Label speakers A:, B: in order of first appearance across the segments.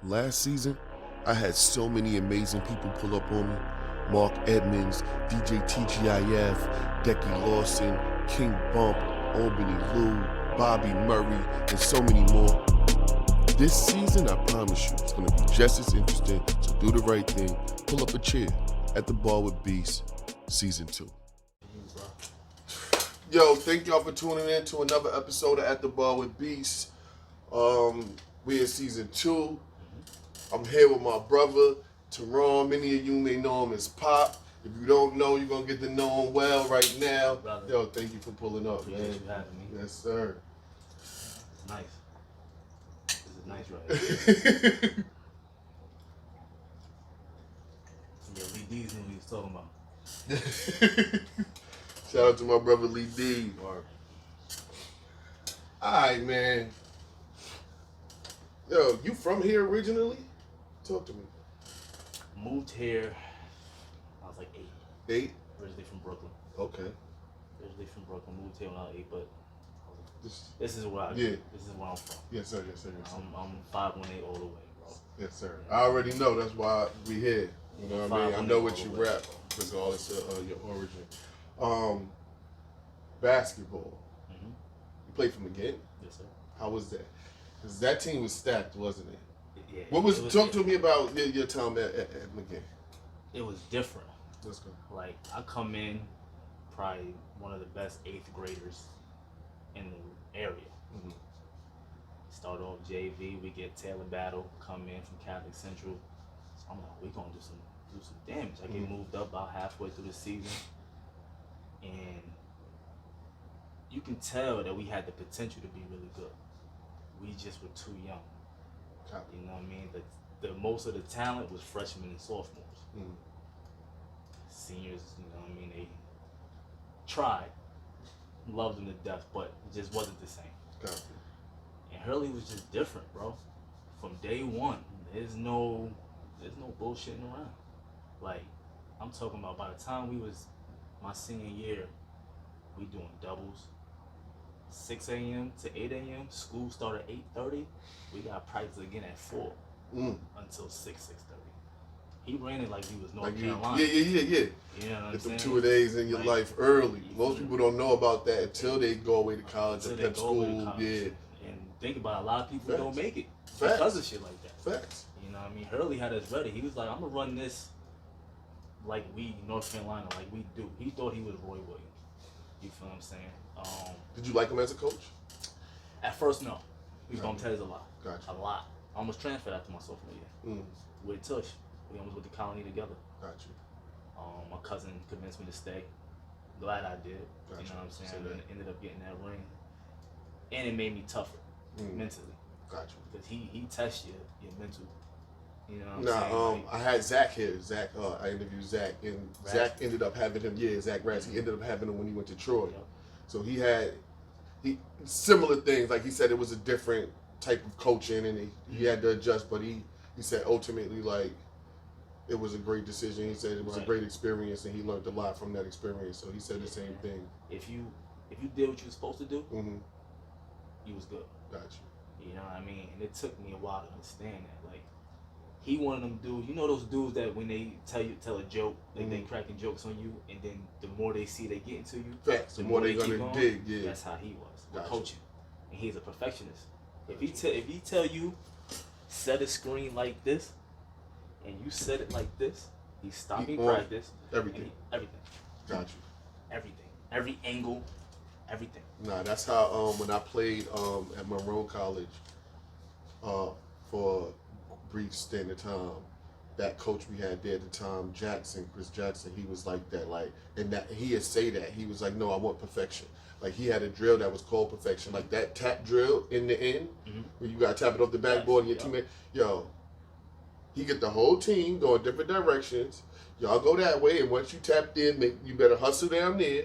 A: Last season, I had so many amazing people pull up on me. Mark Edmonds, DJ TGIF, Decky Lawson, King Bump, Albany Lou, Bobby Murray, and so many more. This season, I promise you, it's going to be just as interesting, so do the right thing. Pull up a chair at the Bar Wit Beast, Season 2. Yo, thank y'all for tuning in to another episode of At the Bar Wit Beast. We're in Season 2. I'm here with my brother, Terron. Many of you may know him as Pop. If you don't know, you're going to get to know him well right now.
B: Brother.
A: Yo, thank you for pulling up,
B: Appreciate
A: man.
B: you having me.
A: Yes, sir.
B: Nice. This is nice right here. Yeah, Lee D's knew what he was talking about.
A: Shout out to my brother Lee D. Alright, man. Yo, you from here originally? Talk to me.
B: Moved here, I was like 8.
A: 8?
B: Originally from Brooklyn.
A: Okay.
B: Moved here when I was 8, but this is where I
A: yeah.
B: This is where I'm from.
A: Yes, sir. Yes, sir. Yes, sir.
B: I'm 518 all the way, bro.
A: Yes, sir. I already know. That's why we here. You know what I mean? I know what you rap because all this your origin. Basketball.
B: Mm-hmm.
A: You played for McGinn?
B: Yes, sir.
A: How was that? Because that team was stacked, wasn't it?
B: Yeah.
A: Talk to me about your time at McGinn.
B: It was different.
A: Let's go.
B: Like, I come in probably one of the best 8th graders in the area.
A: Mm-hmm.
B: Start off JV, we get Taylor Battle, come in from Catholic Central. So I'm like, we're gonna do some damage. I get moved up about halfway through the season, and you can tell that we had the potential to be really good. We just were too young. You know what I mean? The most of the talent was freshmen and sophomores.
A: Mm.
B: Seniors, you know what I mean, they tried, loved them to death, but it just wasn't the same.
A: Copy.
B: And Hurley was just different, bro. From day one, there's no bullshitting around. Like, I'm talking about by the time we was my senior year, we doing doubles. 6 a.m. to 8 a.m. School started at 8:30. We got practice again at 4 until 6:30. He ran it like he was North Carolina.
A: Yeah.
B: You know what I'm
A: Get them
B: saying?
A: 2 days in your life early. Most people don't know about that until they go away to college or prep school. Yeah.
B: And think about it, a lot of people don't make it
A: Facts.
B: because of shit like that.
A: Facts.
B: You know what I mean? Hurley had us ready. He was like, I'm gonna run this like we North Carolina, like we do. He thought he was Roy Williams. You feel what I'm saying?
A: Did you like him as a coach?
B: At first, no. He was gonna tell us a lot.
A: Gotcha.
B: A lot. I almost transferred after my sophomore year. With Tush. We almost went to Colony together.
A: Gotcha.
B: My cousin convinced me to stay. Glad I did.
A: Gotcha.
B: You know what I'm saying? And ended up getting that ring. And it made me tougher mentally.
A: Gotcha.
B: Because he tests your mental. You know what I'm saying?
A: I had Zach here. I interviewed Zach, and
B: Ratsky.
A: Zach ended up having him. Yeah, Zach Ratsky ended up having him when he went to Troy.
B: Yep.
A: So he had similar things. Like he said, it was a different type of coaching, and he had to adjust. But he said ultimately, like, it was a great decision. He said it was a great experience, and he learned a lot from that experience. So he said the same thing.
B: If you did what you were supposed to do, you was good.
A: Gotcha.
B: You know what I mean? And it took me a while to understand that. Like, he one of them dudes. You know those dudes that when they tell a joke, like they cracking jokes on you, and then the more they see they get into you,
A: Facts. The more they gonna dig. Yeah.
B: That's how he was with
A: Gotcha.
B: coaching, and he's a perfectionist. If he tell you set a screen like this, and you set it like this, he's stopping practice.
A: Everything.
B: Everything.
A: Gotcha.
B: Everything. Every angle. Everything.
A: Nah, that's how when I played at Monroe College for a brief stint of time, that coach we had there at the time, Chris Jackson, he was like that. Like, and that he'd say that. He was like, no, I want perfection. Like, he had a drill that was called perfection. Like that tap drill in the end, where you gotta tap it off the backboard and your teammate, he get the whole team going different directions. Y'all go that way, and once you tapped in, you better hustle down there.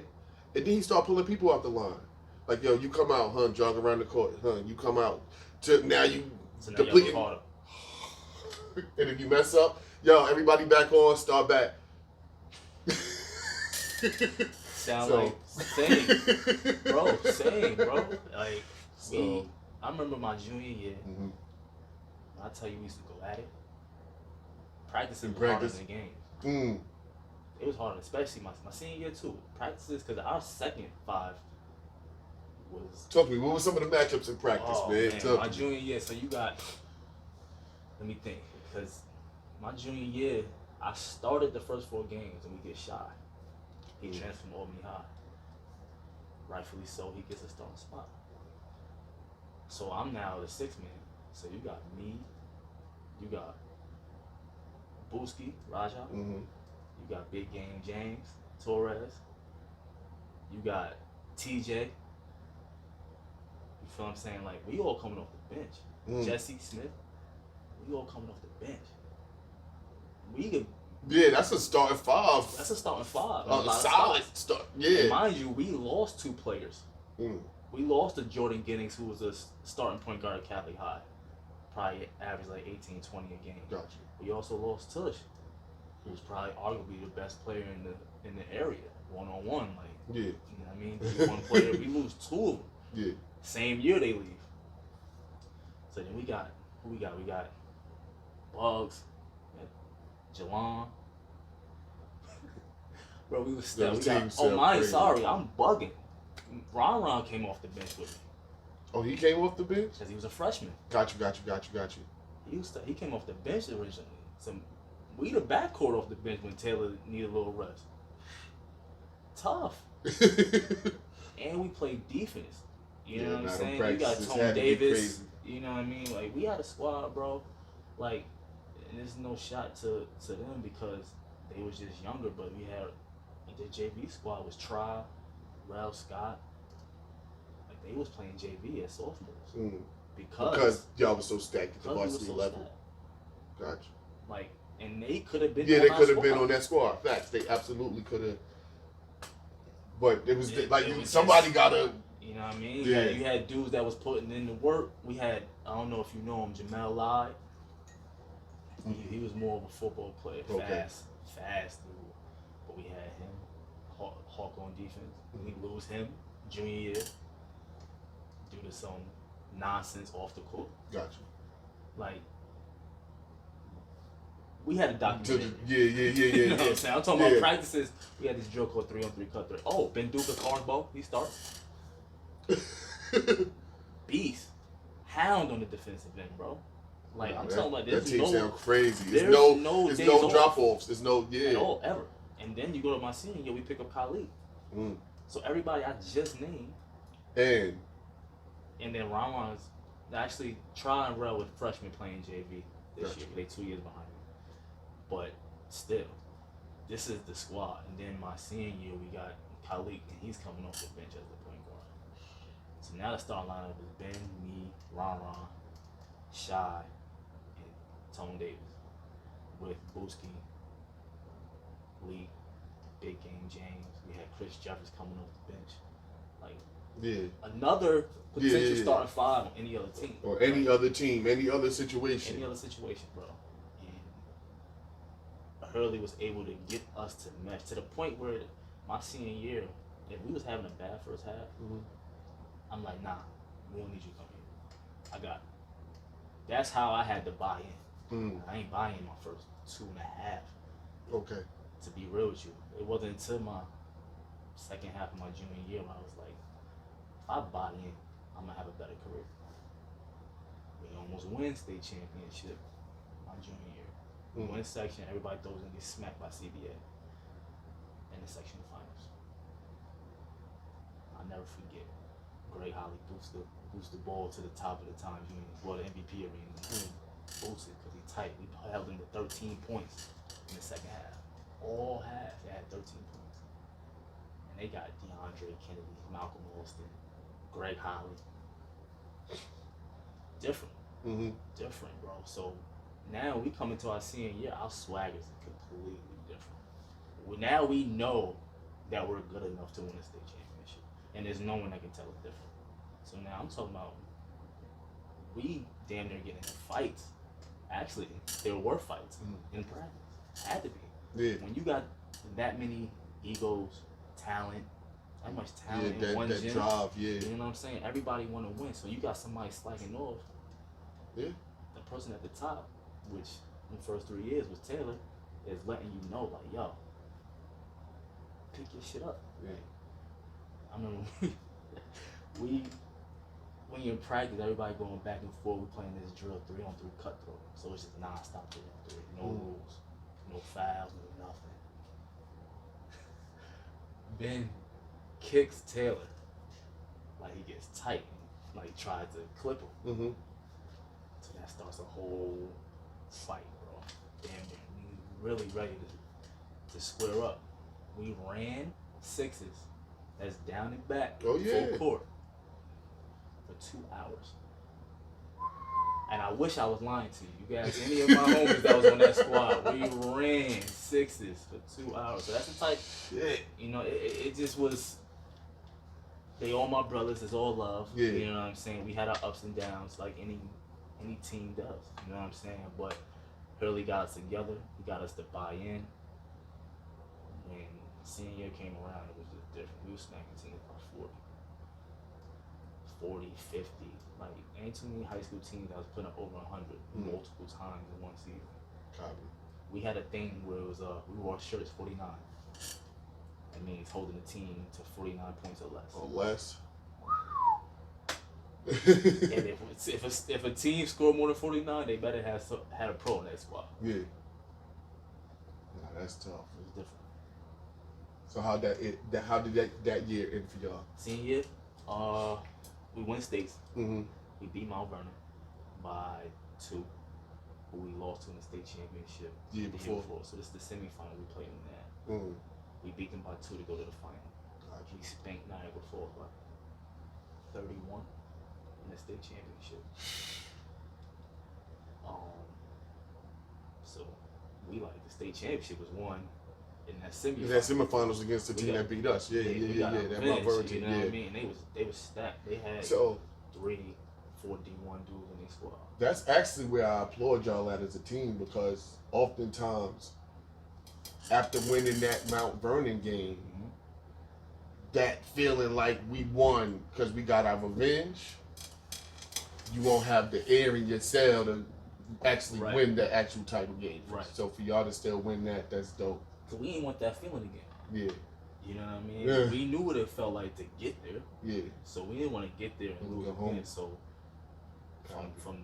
A: And then he start pulling people off the line. Like, yo, you come out, jog around the court, you come out. Now you complete. And if you mess up, everybody back on, start back.
B: Like same, bro. Like, I remember my junior year. when I tell you we used to go at it, practices
A: In
B: was harder
A: practice?
B: than the games.
A: Mm.
B: It was harder, especially my senior year too. Practices, because our second five was.
A: Talk to me. What were some of the matchups in practice, man? Talk
B: My
A: to me.
B: junior year, so you got. Let me think, because my junior year, I started the first 4 games and we get shy. He transferred from Albany High. Rightfully so, he gets a starting spot. So I'm now the 6th man. So you got me, you got Booski, Raja,
A: Mm-hmm.
B: you got Big Game James, Torres, you got TJ. You feel what I'm saying? Like, we all coming off the bench. Jesse Smith, we all coming off the bench. We could.
A: Yeah, that's a starting 5.
B: That's a starting 5.
A: A solid start. Yeah.
B: And mind you, we lost 2 players.
A: Mm.
B: We lost to Jordan Giddings, who was a starting point guard at Catholic High. Probably averaged like 18, 20 a game.
A: Gotcha.
B: We also lost Tush, who's probably arguably the best player in the area, 1-on-1. Like,
A: Yeah.
B: you know what I mean? He's one player. We lose 2 of them.
A: Yeah.
B: Same year they leave. So then we got who we got? We got Bugs, Jelon. Bro, we was still. Sorry, I'm bugging. Ron came off the bench with me.
A: Oh, he came off the bench?
B: Because he was a freshman.
A: Got you.
B: He came off the bench originally. So we the backcourt off the bench when Taylor needed a little rest. Tough. And we played defense. You know what I'm saying? You got Tony Davis. You know what I mean? Like, we had a squad, bro. Like, and there's no shot to them because they was just younger, but we had the JV squad was Try, Ralph Scott. Like, they was playing JV as sophomores.
A: Mm.
B: Because
A: y'all was so stacked at the varsity level. Gotcha.
B: Like, and they could have been.
A: Yeah, they could have been on that squad. Facts. They absolutely could have. But it was somebody gotta.
B: You know what I mean?
A: Yeah.
B: You had dudes that was putting in the work. We had, I don't know if you know him, Jamel Lai. He was more of a football player, fast dude. But we had him, Hawk on defense. We lose him junior year due to some nonsense off the court.
A: Gotcha.
B: Like, we had a documentary.
A: Yeah.
B: You know what I'm saying? I'm talking about practices. We had this drill called 3-on-3 cut 3. Oh, Ben Duca, Carnesbo, he starts. Beast. Hound on the defensive end, bro. Like, I'm talking about
A: that
B: there's
A: team sound crazy.
B: There's
A: no drop offs. There's no
B: at all, ever. And then you go to my senior year, we pick up Khalid.
A: Mm.
B: So everybody I just named. And then Ron's actually Try and Rel with freshmen playing JV this year. They 2 years behind me. But still, this is the squad. And then my senior year, we got Khalid, and he's coming off the bench as the point guard. So now the starting lineup is Ben, me, Ron, Shy, and Tone Davis. With Booski, Lee, Big Game James. We had Chris Jeffers coming off the bench. Like, another potential starting 5 on any other team.
A: Or any other team, any other situation.
B: Any other situation, bro. And Hurley was able to get us to mesh to the point where my senior year, if we was having a bad first half, I'm like, nah, we don't need you to come here. I got it. That's how I had to buy in. I ain't buying in my first 2.5.
A: Okay.
B: To be real with you, it wasn't until my second half of my junior year when I was like, if I buy in, I'm gonna have a better career. We almost win state championship my junior year. We win section, everybody throws in, get smacked by CBA in the sectional finals. I'll never forget. Greg Holly boost the ball to the top of the Times Union, well, the MVP arena. Boosted because he tight. We held him to 13 points in the second half. All half, they had 13 points. And they got DeAndre Kennedy, Malcolm Alston, Greg Holly. Different. Different, bro. So now we come into our senior year, our swag is completely different. Now we know that we're good enough to win a state championship. And there's no one that can tell us different. So now I'm talking about we damn near getting fights. Actually, there were fights in practice. Had to be.
A: Yeah.
B: When you got that many egos, talent, that much talent in one
A: that
B: gym,
A: drive,
B: you know what I'm saying? Everybody want to win. So you got somebody slacking off.
A: Yeah.
B: The person at the top, which in the first 3 years was Taylor, is letting you know, like, yo, pick your shit up.
A: Yeah.
B: I mean, when you're in practice, everybody going back and forth. We playing this drill 3-on-3 cutthroat, so it's just non-stop 3-on-3. No rules, no fouls, no nothing. Ben kicks Taylor, like he gets tight, and, like tries to clip him.
A: Mm-hmm.
B: So that starts a whole fight, bro. Damn, we really ready to square up. We ran sixes. That's down and back,
A: full court, for 2 hours. And I wish I was lying to you. You guys, any of my homies that was on that squad, we ran sixes for 2 hours. So that's the type, you know, it just was, they all my brothers, it's all love. Yeah.
B: You know what I'm saying? We had our ups and downs like any team does. You know what I'm saying? But Hurley got us together. He got us to buy in. When senior year came around, it was just different. We were smacking teams by 40, 50. Like, ain't too many high school teams that was putting up over 100 multiple times in one season.
A: Copy.
B: We had a thing where it was we wore shirts 49. That means holding the team to 49 points or less.
A: Or less.
B: And if a team scored more than 49, they better have had a pro in that squad.
A: Yeah. Nah, that's tough.
B: It was different.
A: So how did that year end for y'all?
B: Senior year, we went states.
A: Mm-hmm.
B: We beat Mount Vernon by 2, who we lost to in the state championship
A: the year before.
B: So this is the semifinal. We played them there.
A: Mm.
B: We beat them by 2 to go to the final.
A: Gotcha.
B: We spanked Niagara Falls by 31 in the state championship. So we like the state championship was won in that semifinal.
A: In that semifinals against the team that beat us. Yeah. That Mount Vernon team.
B: You know what I mean? They was stacked. They had 3-4 D1 dudes in their squad.
A: That's actually where I applaud y'all at as a team, because oftentimes after winning that Mount Vernon game, that feeling like we won because we got our revenge, you won't have the air in your cell to actually win the actual title game.
B: Right.
A: So for y'all to still win that, that's dope.
B: Cause we ain't want that feeling again.
A: Yeah.
B: You know what I mean?
A: Yeah.
B: We knew what it felt like to get there.
A: Yeah.
B: So we didn't want to get there and lose
A: home.
B: again. So from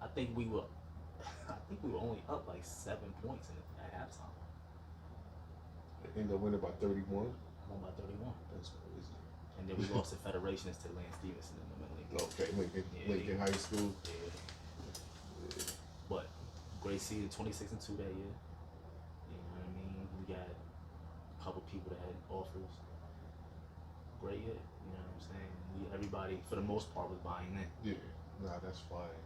B: I think we were only up like 7 points at halftime.
A: Ended up winning by 31.
B: Won by 31.
A: That's crazy.
B: And then we lost to Federations to Lance Stevenson in the middle.
A: Okay, Lincoln High School.
B: Yeah. But great season, 26-2 that year. You know what I mean? We got a couple people that had offers. Great year. You know what I'm saying? Everybody, for the most part, was buying in.
A: Yeah. Nah, that's fine.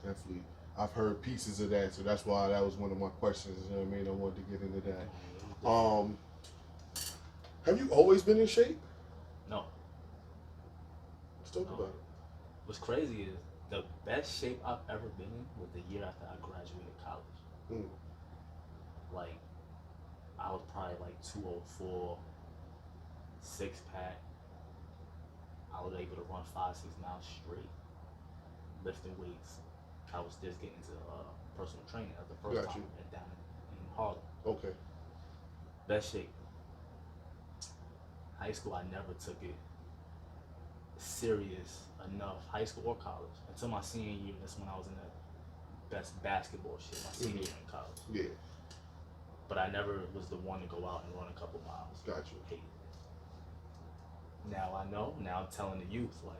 A: Definitely. I've heard pieces of that, so that's why that was one of my questions. You know what I mean? I wanted to get into that. Have you always been in shape?
B: No.
A: Let's talk about it.
B: What's crazy is the best shape I've ever been in was the year after I graduated college. Like, I was probably like 204, 6-pack. I was able to run 5-6 miles straight, lifting weights. I was just getting into personal training. That was the first time I went down in Harlem.
A: Okay.
B: Best shape. High school, I never took it serious enough, high school or college, until my senior year. That's when I was in the best basketball shape, my senior year in college.
A: Yeah.
B: But I never was the one to go out and run a couple miles.
A: Gotcha.
B: Hated it. Now I know. Now I'm telling the youth, like,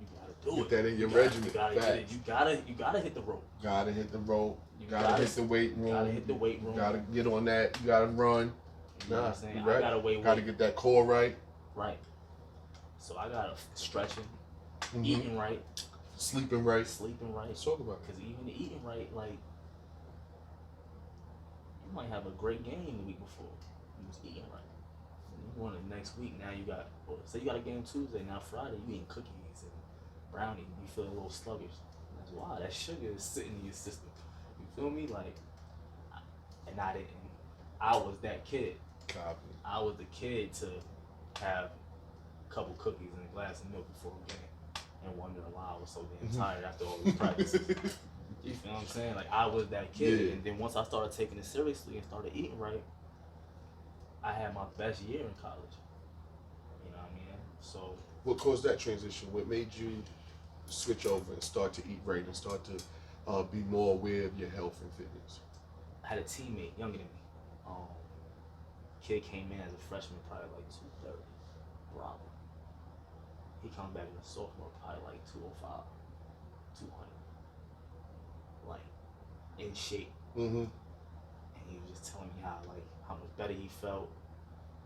B: you gotta do it.
A: Get that in your regimen.
B: You gotta get it. You gotta hit the rope.
A: Gotta hit the rope. You gotta hit the weight room.
B: Gotta hit the weight room.
A: Gotta get on that. You gotta run.
B: You know what I'm saying?
A: Right.
B: I gotta weigh weight.
A: Gotta get that core right.
B: Right. So I gotta stretching, eating right,
A: sleeping right.
B: Let's
A: talk about it.
B: Because even eating right, like, you might have a great game the week before. You was eating right. And you go on the next week, now you got, say you got a game Tuesday, now Friday you eating cookies and brownies, you feel a little sluggish. And that's why that sugar is sitting in your system. You feel me? Like, and I didn't. I was that kid.
A: Copy.
B: I was the kid to have a couple cookies and a glass of milk before a game and wonder why I was so damn tired after all these practices. You feel what I'm saying? Like, I was that kid.
A: Yeah.
B: And then once I started taking it seriously and started eating right, I had my best year in college. You know what I mean? So,
A: What caused that transition? What made you switch over and start to eat right and start to be more aware of your health and fitness?
B: I had a teammate younger than me. Kid came in as a freshman, probably like 230. Bravo. He come back as a sophomore, probably like 205, 200. Like, in shape.
A: Mm-hmm.
B: And he was just telling me how much better he felt.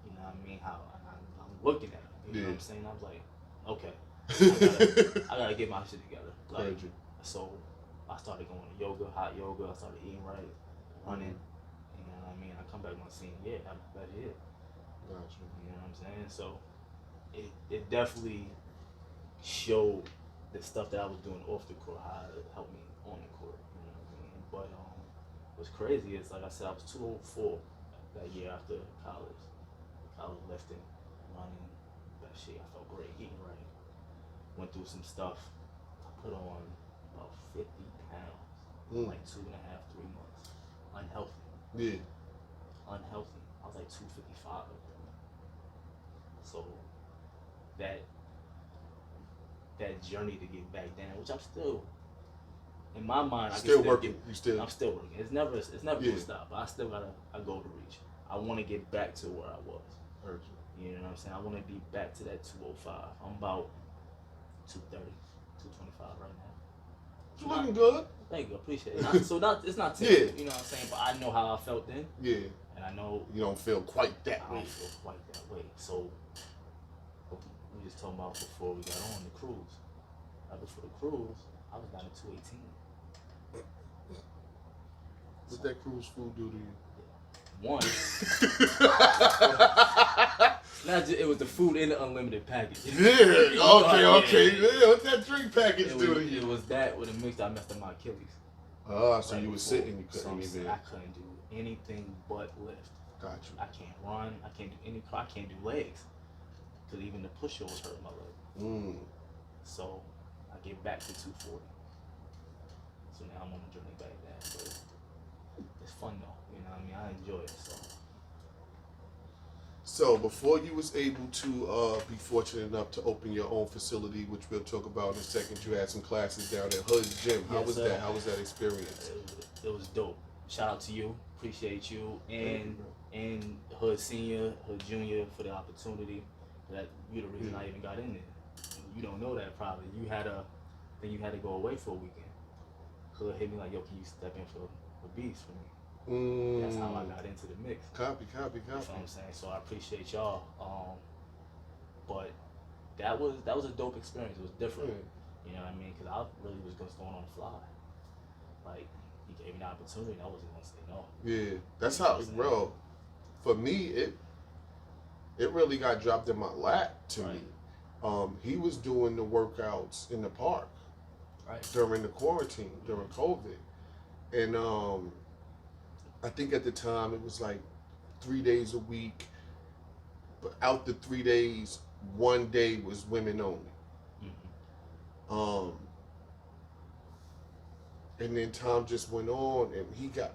B: You know what I mean? I'm looking at him. You know what I'm saying? I was like, okay, I gotta get my shit together. Like, so I started going to yoga, hot yoga. I started eating right, running. You know what I mean? I come back my senior year, have a better year.
A: Gotcha.
B: You know what I'm saying? So it definitely showed the stuff that I was doing off the court, how it helped me on the court. You know what I mean? But what's crazy is, like I said, I was 204 that year after college. I was lifting, running, that shit. I felt great, eating right. Went through some stuff. I put on about 50 pounds, like 2.5, 3 months. Unhealthy.
A: Yeah.
B: Unhealthy. I was like 255. So that journey to get back down, which I'm still, in my mind,
A: I'm still working.
B: It's never gonna stop. I still got a goal to reach. I want to get back to where I was. You know what I'm saying? I want to be back to that 205. I'm about 230, 225 right now.
A: You're looking good.
B: Thank you, appreciate it. It's not typical, you know what I'm saying? But I know how I felt then.
A: Yeah.
B: And I know
A: you don't feel quite that way.
B: I don't feel quite that way. So we just talking about before we got on the cruise. Right before the cruise, I was down to 218.
A: What that cruise food do to you?
B: One, it was the food in the unlimited package.
A: Yeah, okay. Yeah, what's that drink package do to you?
B: It was that with a mix that I messed up my Achilles.
A: So you were sitting, you couldn't even.
B: I couldn't do anything but lift.
A: Got you.
B: I can't run. I can't do I can't do legs. Because even the push-up was hurting my leg. So I get back to 240. So now I'm on the journey back there. But it's fun though. You know what I mean? I enjoy it.
A: So before you was able to be fortunate enough to open your own facility, which we'll talk about in a second, you had some classes down at Hood's Gym. How was that? How was that experience?
B: It was dope. Shout out to you. Appreciate you and Hood Senior, Hood Junior for the opportunity. That you're the reason I even got in there. You don't know that probably. Then you had to go away for a weekend. Hood hit me like, yo, can you step in for Beast for me? That's how I got into the mix.
A: Copy.
B: You know what I'm saying? So I appreciate y'all. But that was a dope experience. It was different. You know what I mean? Because I really was just going on the fly. Like, he gave me the opportunity and I wasn't going to say no.
A: Yeah, that's how, bro. For me, it really got dropped in my lap to me. He was doing the workouts in the park during the quarantine, during COVID. And I think at the time it was like 3 days a week. But out the 3 days, 1 day was women only. And then time just went on, and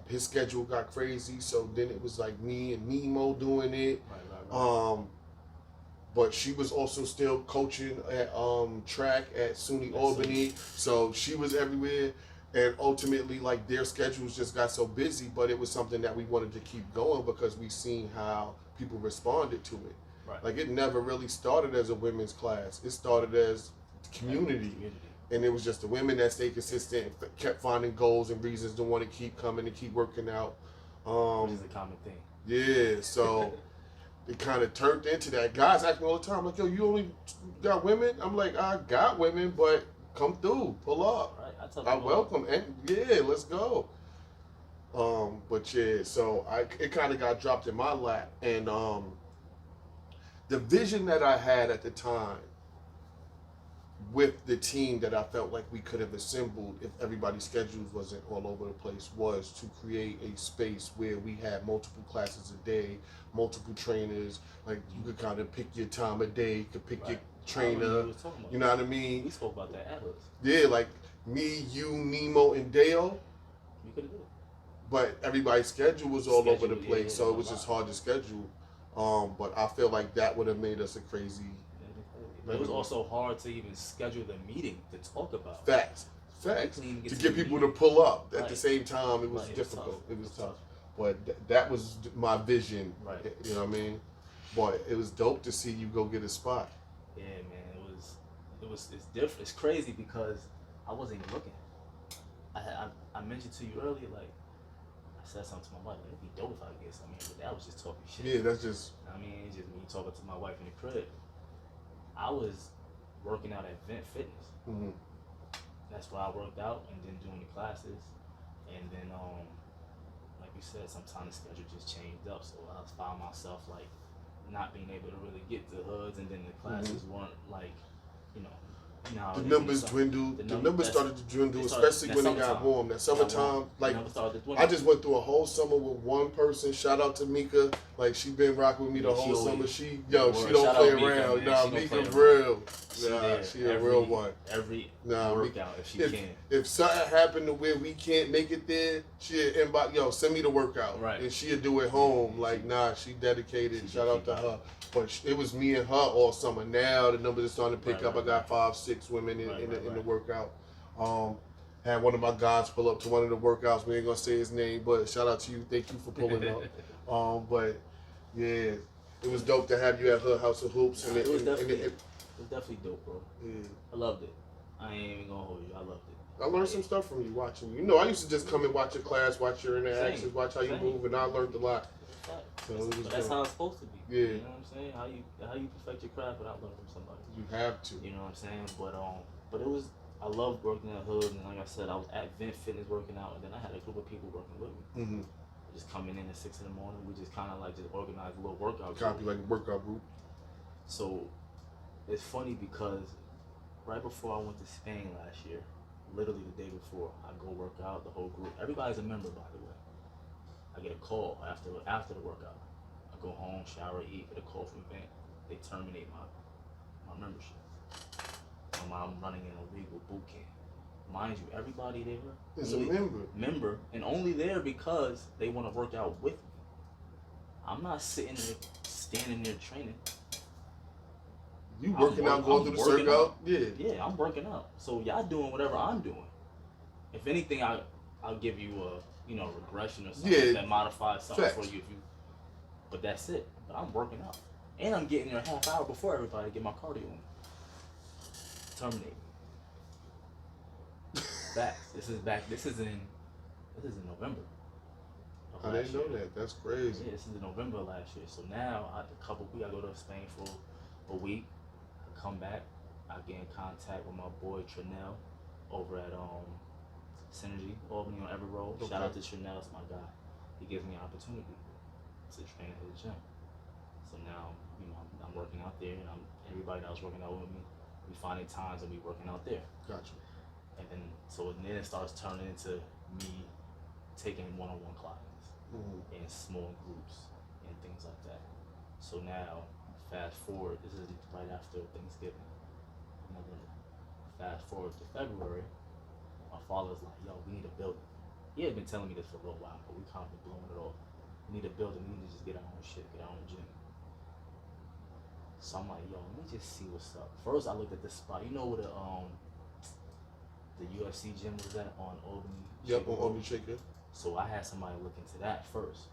A: his schedule got crazy. So then it was like me and Nemo doing it. But she was also still coaching at track at SUNY Albany, so she was everywhere. And ultimately, like, their schedules just got so busy. But it was something that we wanted to keep going because we seen how people responded to it. Like, it never really started as a women's class. It started as community. And it was just the women that stayed consistent and kept finding goals and reasons to want to keep coming and keep working out.
B: Which is a common thing.
A: Yeah, so it kind of turned into that. Guys ask me all the time, like, yo, you only got women? I'm like, I got women, but come through, pull up. I welcome, and yeah, let's go. But yeah, so it kind of got dropped in my lap. And the vision that I had at the time with the team that I felt like we could have assembled if everybody's schedules wasn't all over the place was to create a space where we had multiple classes a day, multiple trainers. Like, you could kind of pick your time of day, you could pick your trainer. You know what I mean?
B: We spoke about that at us.
A: Yeah, like, me, you, Nemo, and Dale.
B: We could have did it.
A: But everybody's schedule was all over the
B: Schedule,
A: place,
B: yeah,
A: so it was
B: a
A: just
B: lot.
A: hard to schedule. But I feel like that would have made us a crazy.
B: It was also hard to even schedule the meeting to talk about.
A: Facts.
B: We couldn't even
A: To
B: to
A: get
B: the
A: people
B: meeting.
A: to pull up at
B: Right.
A: the same time, it was
B: Right,
A: difficult. It was
B: tough.
A: tough. But that was my vision.
B: Right.
A: You know what I mean? But it was dope to see you go get a spot.
B: Yeah, man, it's different. It's crazy because I wasn't even looking. I mentioned to you earlier, like I said something to my wife, like, it'd be dope if I could get something, but that was just talking shit.
A: Yeah, that's just.
B: I mean, it's just me talking to my wife in the crib. I was working out at Vent Fitness.
A: Mm-hmm.
B: That's where I worked out and then doing the classes, and then like you said, sometimes the schedule just changed up, so I found myself like not being able to really get to hoods, and then the classes weren't like, you know,
A: The numbers dwindled. The numbers started to dwindle, especially when it got warm. That summertime, like I just went through a whole summer with one person. Shout out to Mika. Like she been rocking with me the whole summer. She don't play around. Nah, Mika real. Nah, she a real one.
B: Every workout if she can.
A: If something happened to where we can't make it there, she'll inbox, send me the workout.
B: Right.
A: And she'll do it home. Like, nah, she dedicated. Shout out to her. But it was me and her all summer. Now the numbers are starting to pick up. I got 5, 6 women in the workout. Had one of my guys pull up to one of the workouts. We ain't gonna say his name, but shout out to you. Thank you for pulling up. But yeah, it was dope to have you at her House of Hoops. And
B: it was definitely dope, bro.
A: Yeah.
B: I loved it. I ain't even gonna hold you. I loved it.
A: I learned some stuff from you watching you. You know, I used to just come and watch your class, watch your interactions, watch how you move, and I learned a lot.
B: So that's how it's supposed to be.
A: Yeah.
B: You know what I'm saying? How you perfect your craft without learning from somebody.
A: You have to.
B: You know what I'm saying? But it was, I loved working at Hood, and like I said, I was at Vent Fitness working out, and then I had a group of people working with me.
A: Mm-hmm.
B: Just coming in at 6 in the morning, we just kind of like just organized a little workout group.
A: Copy like a workout group.
B: So it's funny because right before I went to Spain last year, literally the day before, I go work out, the whole group. Everybody's a member, by the way. I get a call after the workout. I go home, shower, eat, get a call from Vent. They terminate my membership. I'm running an illegal boot camp. Mind you, everybody there
A: is a member,
B: and only there because they want to work out with me. I'm not sitting there, standing there training.
A: You working out, going through the circuit?
B: Yeah, I'm working out. So y'all doing whatever I'm doing. If anything, I'll give you a regression or something that modifies something for you. But that's it. But I'm working out, and I'm getting there a half hour before everybody to get my cardio in. Terminate. Facts. This is in November.
A: I didn't know that. That's crazy.
B: Yeah, this is in November last year. So now, I go to Spain for a week. I come back. I get in contact with my boy Trinell over at Synergy, Albany on Everett Road.
A: Okay.
B: Shout out to Trinell, that's my guy. He gives me an opportunity to train at his gym. So now, I'm working out there, and everybody that was working out with me, we finding times and we working out there.
A: Gotcha.
B: And then it starts turning into me taking one-on-one clients in small groups and things like that. So now, fast forward, this is right after Thanksgiving, November. Fast forward to February, my father's like, yo, we need a building. He had been telling me this for a little while, but we kind of been blowing it off. We need a building, we need to just get our own shit, get our own gym. So I'm like, yo, let me just see what's up. First, I looked at this spot. You know where the UFC gym was at on Albany?
A: Yep, on Albany Shaker.
B: So I had somebody look into that first.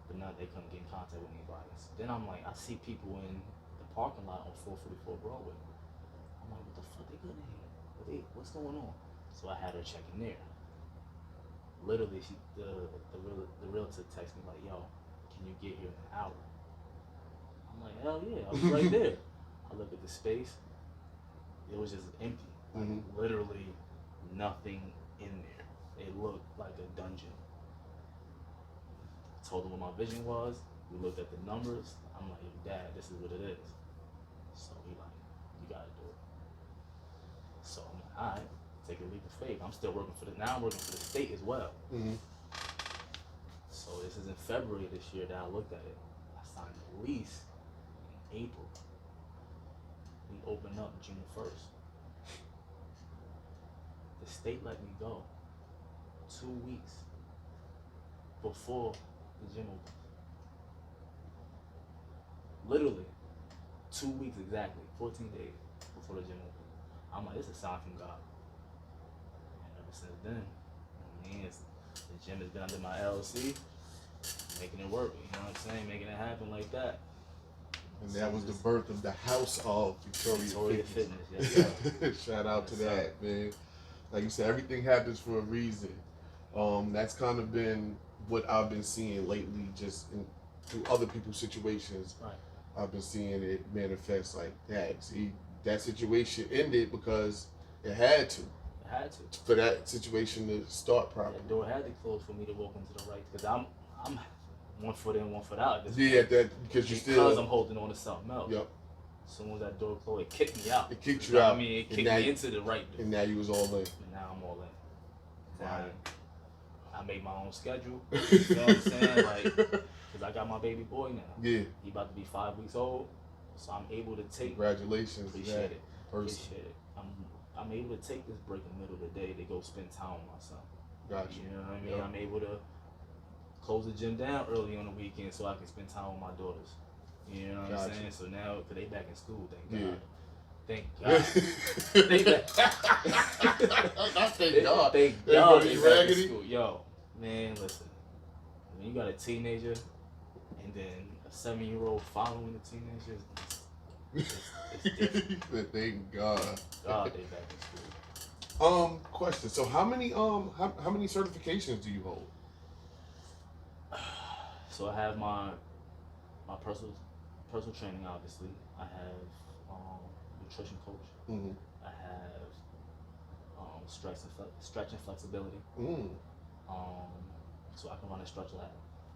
B: But now they couldn't get in contact with anybody. So then I'm like, I see people in the parking lot on 444 Broadway. I'm like, what the fuck they got in here? What's going on? So I had her check in there. Literally, the realtor texted me like, yo, can you get here in an hour? I'm like, hell yeah, I was right there. I look at the space, it was just empty. Literally nothing in there. It looked like a dungeon. I told him what my vision was. We looked at the numbers. I'm like, Dad, this is what it is. So he like, you gotta do it. So I'm like, all right, take a leap of faith. I'm working for the state as well. So this is in February this year that I looked at it. I signed the lease in April. We opened up June 1st. The state let me go 2 weeks before the gym opens. Literally, 2 weeks exactly, 14 days before the gym opens. I'm like, it's a sign from God. And ever since then, the gym has been under my LLC, making it work. You know what I'm saying? Making it happen like that.
A: And that was the birth of the house of Victoria
B: Fitness. Yes, sir.
A: Shout out to that, man. Like you said, everything happens for a reason. That's kind of been what I've been seeing lately, just through other people's situations.
B: Right.
A: I've been seeing it manifest like that. See, that situation ended because it had to.
B: It had to.
A: For that situation to start properly.
B: That door had to close for me to walk into the right, because I'm 1 foot in, 1 foot out.
A: Yeah, because
B: I'm holding on to something else.
A: Yep.
B: As soon as that door closed, it kicked me out.
A: It kicked you out.
B: I mean, it kicked me into the right door.
A: And now you was all in.
B: And now I'm all in.
A: Wow.
B: I made my own schedule. You know what I'm saying? Like, because I got my baby boy now.
A: Yeah.
B: He about to be 5 weeks old, so I'm able to take.
A: Congratulations.
B: Appreciate it.
A: Person.
B: Appreciate it. I'm able to take this break in the middle of the day to go spend time with my son.
A: Gotcha.
B: You know what I mean?
A: Yep.
B: I'm able to close the gym down early on the weekend so I can spend time with my daughters. You know what I'm saying? So now, because they back in school, thank God. Thank God. Thank God. Thank God they back in school. Yo, man, listen. When you got a teenager and then a 7-year-old following the teenagers, it's different.
A: Thank God.
B: God, they back in school.
A: Question. So how many certifications do you hold?
B: So I have my personal training, obviously. I have nutrition coach.
A: Mm-hmm.
B: I have stretch and flexibility.
A: Mm.
B: So I can run a stretch lab.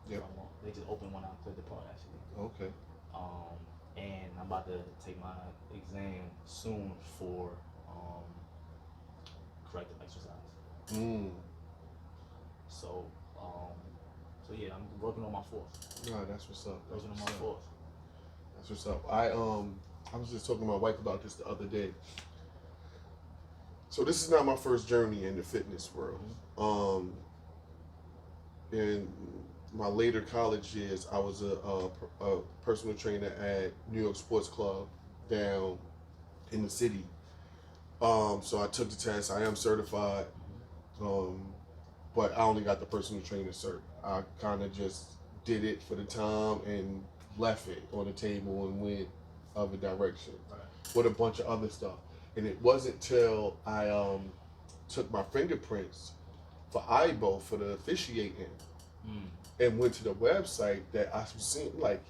A: Yep.
B: They just opened one out in Clear Park, actually.
A: Okay.
B: And I'm about to take my exam soon for corrective exercise.
A: Mm.
B: So yeah, I'm working on my fourth.
A: No, that's what's up.
B: Working on my fourth.
A: That's what's up. I was just talking to my wife about this the other day. So this is not my first journey in the fitness world.
B: Mm-hmm.
A: In my later college years, I was a personal trainer at New York Sports Club down in the city. So I took the test. I am certified, but I only got the personal trainer cert. I kind of just did it for the time and left it on the table and went other direction with a bunch of other stuff. And it wasn't till I took my fingerprints for IBO for the officiating and went to the website that I was seeing like,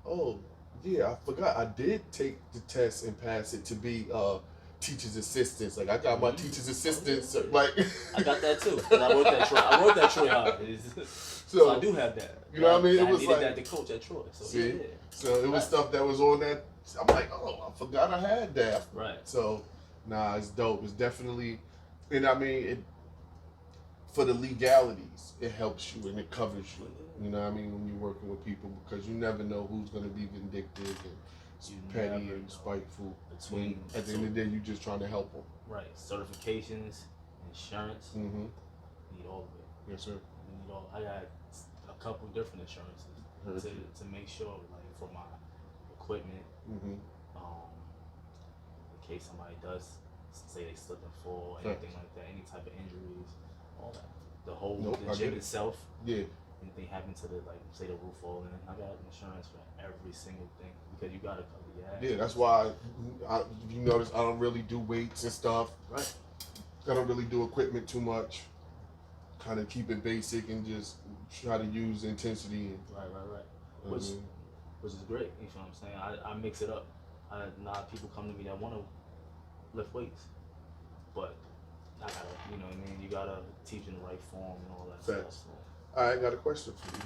A: oh yeah, I forgot I did take the test and pass it to be teacher's assistants. Like I got my teacher's assistants. Like
B: I got that too. I wrote that Troy hard. So I do have that.
A: You know what I mean?
B: I
A: was
B: needed
A: like
B: that to coach at Troy. So
A: see,
B: yeah.
A: So it was stuff that was on that. I'm like, oh, I forgot I had that.
B: Right.
A: So nah, it's dope. It's definitely, and I mean it. For the legalities, it helps you and it covers you. You know what I mean? When you're working with people, because you never know who's going to be vindictive and petty and spiteful. At the end of the day, you're just trying to help them.
B: Right. Certifications, insurance.
A: Mm-hmm.
B: Need all of it.
A: Yes, sir.
B: Need all. I got a couple different insurances to make sure, like for my equipment, in case somebody does say they slip and fall, anything like that, any type of injuries. All that. The gym itself. Yeah. Anything happen to say the roof falling, I got insurance for every single thing because you gotta cover your ass.
A: Yeah, that's why you notice I don't really do weights and stuff. Right. I don't really do equipment too much. Kind of keep it basic and just try to use intensity.
B: Right. Which is great. You know what I'm saying? I mix it up. A lot of people come to me that want to lift weights, but I gotta, you know what I mean? You gotta teach in the right form and all that stuff. So.
A: I got a question for you.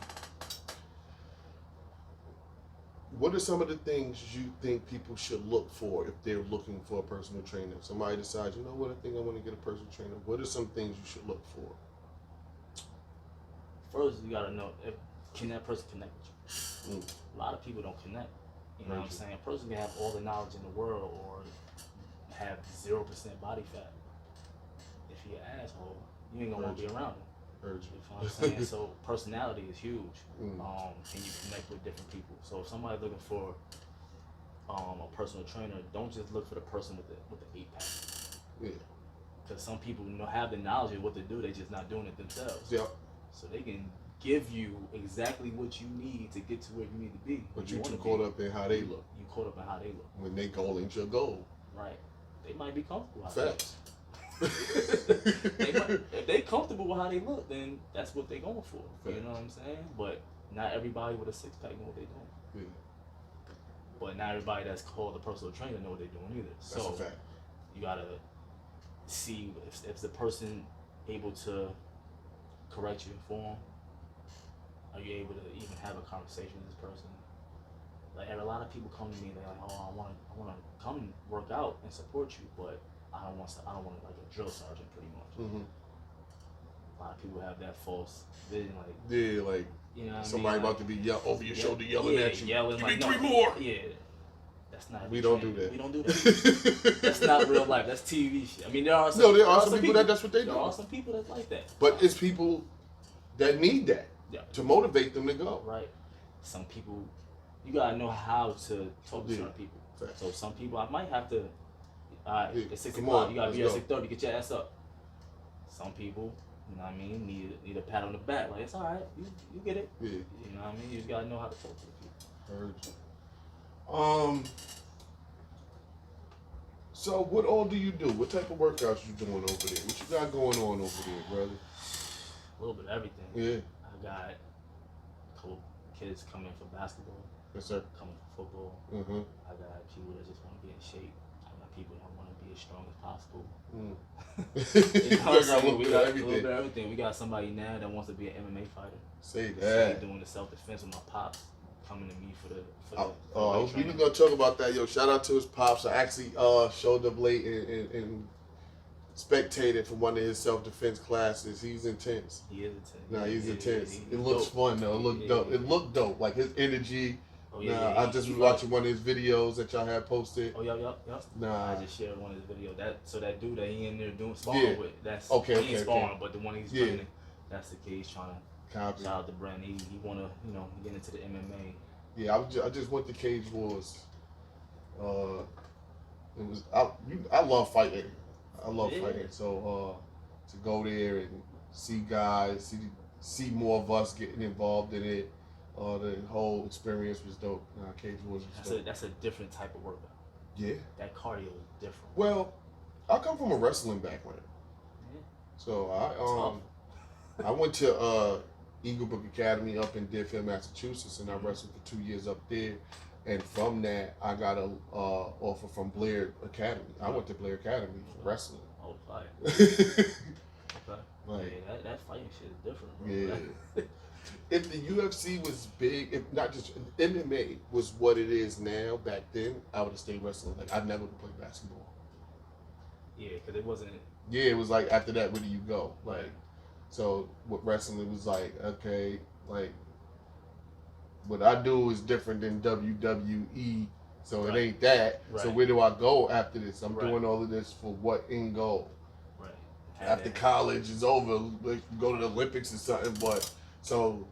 A: What are some of the things you think people should look for if they're looking for a personal trainer? Somebody decides, you know what, I think I want to get a personal trainer. What are some things you should look for?
B: First, you gotta know, can that person connect with you? A lot of people don't connect. You know what I'm saying? A person can have all the knowledge in the world or have 0% body fat. he an asshole, you ain't gonna want to be around him. You know what I'm saying? So personality is huge. And you connect with different people. So if somebody's looking for a personal trainer, don't just look for the person with the 8-pack.
A: Yeah.
B: Because some people have the knowledge of what to do, they're just not doing it themselves.
A: Yep.
B: So they can give you exactly what you need to get to where you need to be.
A: But you too caught up in how they look.
B: You caught up in how they look.
A: When they goal ain't your goal.
B: Right. They might be comfortable.
A: Facts.
B: If they comfortable with how they look, then that's what they going for.
A: Fact.
B: You know what I'm saying? But not everybody with a 6-pack know what they doing.
A: Yeah.
B: But not everybody that's called a personal trainer know what they're doing either.
A: That's
B: So
A: a fact.
B: you gotta see if the person able to correct you, inform. Are you able to even have a conversation with this person? Like, a lot of people come to me, they're like, "Oh, I want to come work out and support you, but I don't want like a drill sergeant, pretty much."
A: Mm-hmm.
B: A lot of people have that false vision, like,
A: yeah, like,
B: you know,
A: somebody about to be over your shoulder yelling at you.
B: Yelling,
A: Give
B: like,
A: me 3 more.
B: Yeah, that's not.
A: We don't do that.
B: We don't do that. That's not real life. That's TV shit. I mean, there are some
A: people that's what they do.
B: There are some people that like that.
A: But it's people that need that to motivate them to go.
B: Right. Some people, you gotta know how to talk to certain people.
A: Fact.
B: So some people, I might have to. It's 6
A: Come
B: o'clock.
A: on,
B: You gotta be
A: let's
B: at 6:30. Get your ass up. Some people, you know what I mean, need a pat on the back. Like, it's all right. You get it.
A: Yeah.
B: You know what I mean. You just gotta know how to talk to people.
A: Heard you. So what all do you do? What type of workouts you doing over there? What you got going on over there, brother?
B: A little bit of everything.
A: Yeah.
B: I got a couple kids coming for basketball.
A: Yes, sir.
B: Coming for football.
A: Mm-hmm.
B: I got people that just want to get in shape. I got people that want to be as strong as possible. You know what I'm saying? We got a little bit of everything. We got somebody now that wants to be an MMA fighter.
A: Say that.
B: Doing the self-defense with my pops. Coming to me for the
A: we were gonna talk about that, yo. Shout out to his pops. I actually showed up late and spectated from one of his self-defense classes. He's intense.
B: He is intense.
A: Nah, he's intense.
B: He's
A: it looks
B: dope.
A: fun though. It looked dope. It looked dope. Like his energy.
B: Oh yeah.
A: I just was watching one of his videos that y'all had posted.
B: Oh yep.
A: Nah.
B: I just shared one of his videos. That dude that he in there doing sparring with. That's he ain't sparring, but the one he's training. That's the kid he's trying to.
A: Copy.
B: Shout out to Brent. He wanna get into the MMA.
A: Yeah, I just went to Cage Wars. It was I love fighting. I love fighting. So to go there and see guys, see more of us getting involved in it. The whole experience was dope. Cage Wars was dope.
B: That's a different type of workout.
A: Yeah.
B: That cardio is different.
A: Well, I come from a wrestling background.
B: Yeah.
A: So I went to Eagle Brook Academy up in Deerfield, Massachusetts, and I wrestled for 2 years up there. And from that, I got a offer from Blair Academy. I went to Blair Academy for wrestling.
B: Oh, fire. Okay.
A: Like,
B: yeah, that fighting shit is different, bro.
A: Yeah. If the UFC was big, if not just MMA was what it is now, back then, I would have stayed wrestling. Like, I never would play basketball.
B: Yeah, because it wasn't.
A: Yeah, it was like, after that, where do you go?
B: Right.
A: Like, so with wrestling, it was like, okay, like, what I do is different than WWE, so it ain't that.
B: Right.
A: So where do I go after this? I'm
B: Right.
A: doing all of this for what end goal?
B: Right.
A: After college is over, like, go to the Olympics or something. But so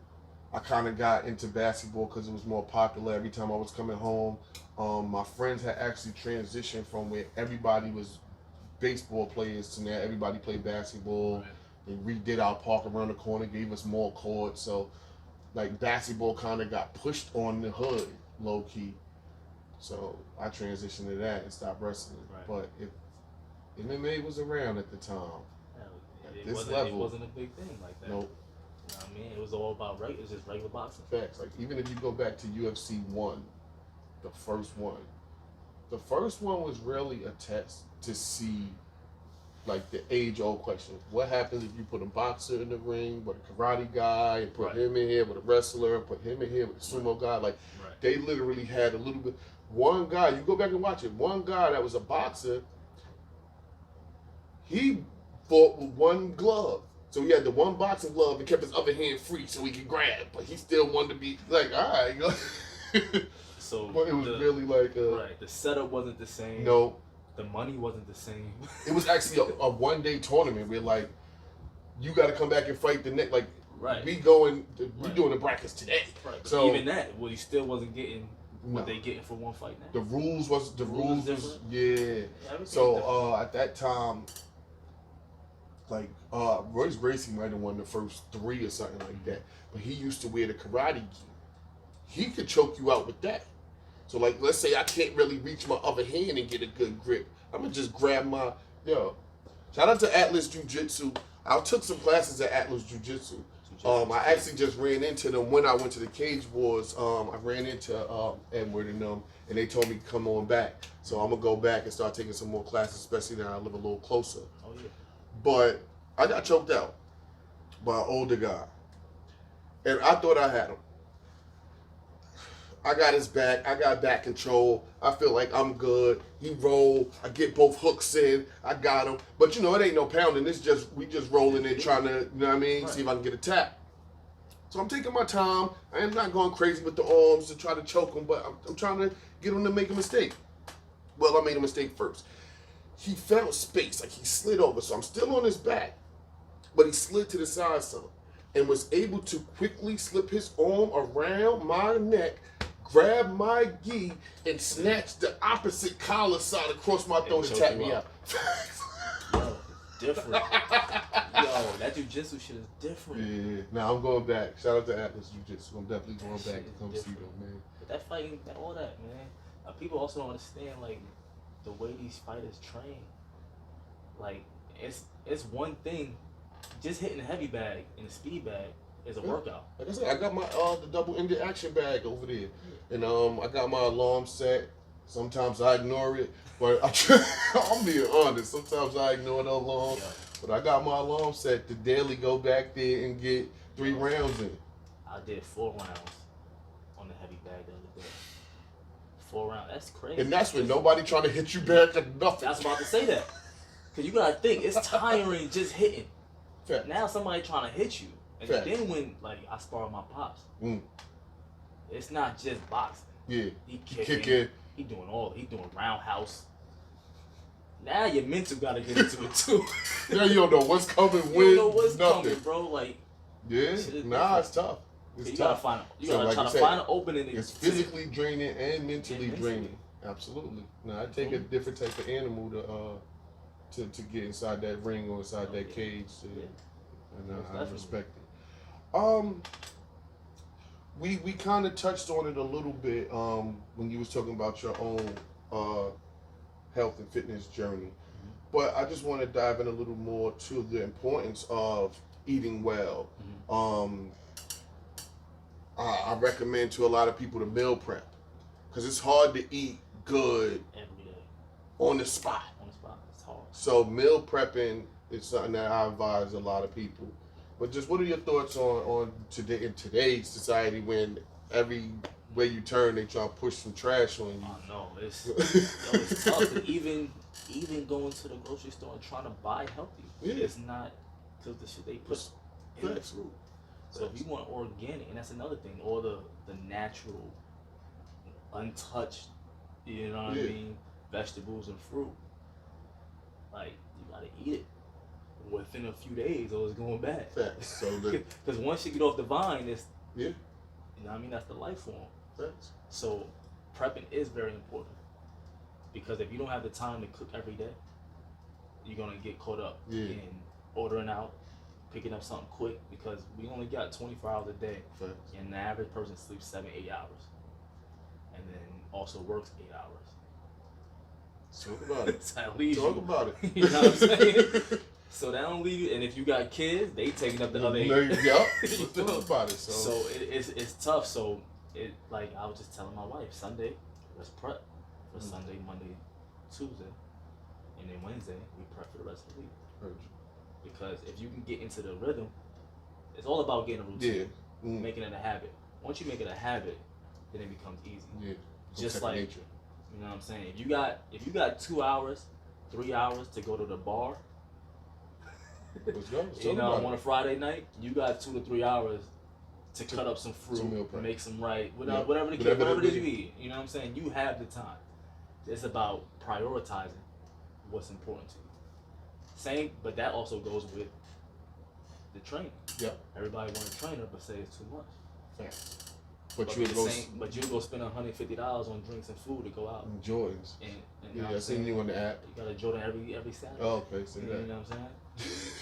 A: I kind of got into basketball because it was more popular. Every time I was coming home, my friends had actually transitioned from where everybody was baseball players to now everybody played basketball.
B: Right.
A: They redid our park around the corner, gave us more courts. So like basketball kind of got pushed on the hood, low key. So I transitioned to that and stopped wrestling.
B: Right.
A: But if MMA was around at the time,
B: It wasn't a big thing like that.
A: nope.
B: You know what I mean? It was all about it was just regular boxing.
A: Facts. Like even if you go back to UFC 1, the first one was really a test to see like the age-old question: what happens if you put a boxer in the ring with a karate guy, and put him in here with a wrestler, and put him in here with a sumo guy? Like they literally had a little bit. One guy, you go back and watch it. One guy that was a boxer, he fought with one glove. So he had the one boxing glove and kept his other hand free so he could grab, but he still wanted to be like, all right.
B: So
A: but it was really like
B: the setup wasn't the same.
A: No.
B: The money wasn't the same.
A: It was actually a 1-day tournament where like you got to come back and fight the next. Like
B: Right.
A: we doing the brackets today.
B: Right. But
A: So
B: even that, well, he still wasn't getting what they getting for one fight now.
A: The rules was yeah. So at that time, like Royce Gracie might have won the first 3 or something like that. But he used to wear the karate gi. He could choke you out with that. So like, let's say I can't really reach my other hand and get a good grip. I'm gonna just grab my Shout out to Atlas Jiu-Jitsu. I took some classes at Atlas Jiu-Jitsu. I actually just ran into them when I went to the Cage Wars. I ran into Edward and them, and they told me to come on back. So I'm gonna go back and start taking some more classes, especially now I live a little closer.
B: Oh yeah.
A: But I got choked out by an older guy, and I thought I had him. I got his back. I got back control. I feel like I'm good. He rolled. I get both hooks in. I got him. But it ain't no pounding. It's just we just rolling in, trying to, you know what I mean, see if I can get a tap. So I'm taking my time. I am not going crazy with the arms to try to choke him, but I'm trying to get him to make a mistake. Well, I made a mistake first. He found space, like he slid over. So I'm still on his back, but he slid to the side some, and was able to quickly slip his arm around my neck, grab my gi, and snatch the opposite collar side across my throat and tap me out.
B: Yo, different. Yo, that jiu-jitsu shit is different.
A: Yeah, now I'm going back. Shout out to Atlas Jiu-Jitsu. I'm definitely going back to come see them, man.
B: But that fighting, all that, man. People also don't understand, like, the way these fighters train. Like, it's one thing, just hitting a heavy bag and a speed bag is a workout. Like
A: I said, I got my the double-ended action bag over there, and I got my alarm set. Sometimes I ignore it, but I'm being honest. Sometimes I ignore the alarm, but I got my alarm set to daily go back there and get 3 rounds in.
B: I did 4 rounds on the heavy bag the other day. 4 rounds. That's crazy.
A: And that's when nobody trying to hit you back at nothing.
B: I was about to say that. Because you got to think, it's tiring just hitting.
A: Fact.
B: Now somebody trying to hit you. And then when, like, I spar with my pops, it's not just boxing.
A: Yeah.
B: He kicking. He doing roundhouse. Now your mental got to get into it, too.
A: Yeah, you don't know what's coming with
B: You don't know what's
A: nothing.
B: coming, bro. Like,
A: it's tough. It's tough.
B: You gotta try to find an opening.
A: It's physically draining and mentally draining. Absolutely. Now I take a different type of animal to get inside that ring or inside that cage, and I respect it. We kind of touched on it a little bit when you was talking about your own health and fitness journey, but I just want to dive in a little more to the importance of eating well. I recommend to a lot of people to meal prep, because it's hard to eat good
B: every day
A: on the spot.
B: It's hard.
A: So meal prepping is something that I advise a lot of people. But just what are your thoughts on today, in today's society, when everywhere you turn they try to push some trash on you?
B: I know it's tough. Even going to the grocery store and trying to buy healthy, it's not, because the shit they put in the fruit. So if you want organic, and that's another thing, all the natural, untouched, you know what I mean, vegetables and fruit, like, you gotta eat it within a few days or it's going bad.
A: Facts. So
B: because once you get off the vine, it's
A: you
B: know what I mean, that's the life form.
A: Facts.
B: So prepping is very important, because if you don't have the time to cook every day, you're gonna get caught up in ordering out, picking up something quick, because we only got 24 hours a day.
A: Facts.
B: And the average person sleeps 7-8 hours, and then also works 8 hours.
A: Talk about it.
B: Talk
A: about it.
B: You know what I'm saying? So that don't leave you, and if you got kids, they taking up the other 8.
A: Talk about it.
B: So it's tough. So like I was just telling my wife, Sunday let's prep for Sunday, Monday, Tuesday, and then Wednesday we prep for the rest of the week. Because if you can get into the rhythm, it's all about getting a routine, making it a habit. Once you make it a habit, then it becomes easy. Yeah. Just like nature. You know what I'm saying? If you got 2 hours, 3 hours to go to the bar,
A: let's go.
B: You know, on a Friday night, you got 2 to 3 hours to cut up some fruit, make some whatever it is you eat. You know what I'm saying? You have the time. It's about prioritizing what's important to you. Same, but that also goes with the training.
A: Yep.
B: Everybody want a trainer, but say it's too much.
A: Facts.
B: But you go spend $150 on drinks and food to go out.
A: And Jordans.
B: And
A: yeah, I seen you on the app.
B: You got a Jordan every Saturday.
A: Oh, okay, see
B: you
A: that.
B: know what I'm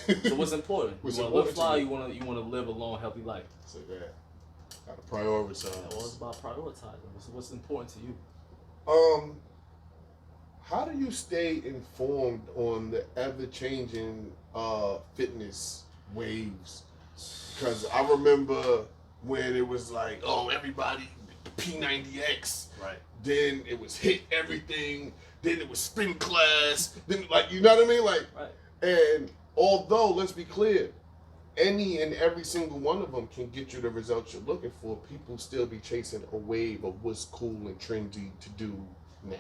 B: saying? So what's important? You want to live fly. You want to live a long, healthy life.
A: Say that. Gotta prioritize.
B: Well, it's about prioritizing. What's important to you?
A: How do you stay informed on the ever-changing fitness waves? Because I remember when it was like, oh, everybody P90X.
B: Right.
A: Then it was hit everything. Then it was spin class. Then, like, you know what I mean? Like,
B: right.
A: And although, let's be clear, any and every single one of them can get you the results you're looking for, people still be chasing a wave of what's cool and trendy to do now.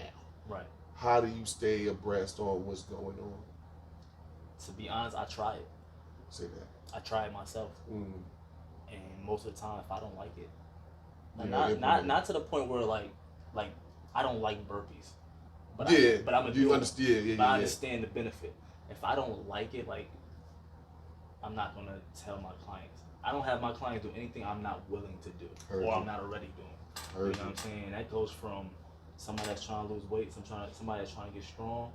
B: Right.
A: How do you stay abreast on what's going on?
B: To be honest, I try it.
A: Say that.
B: I try it myself.
A: Mm.
B: And most of the time, if I don't like it, not to the point where like I don't like burpees. But I'm gonna do it. I understand the benefit. If I don't like it, like, I'm not gonna tell my clients. I don't have my clients do anything I'm not willing to do or I'm not already doing. You know what I'm saying? That goes from somebody that's trying to lose weight, somebody that's trying to get strong,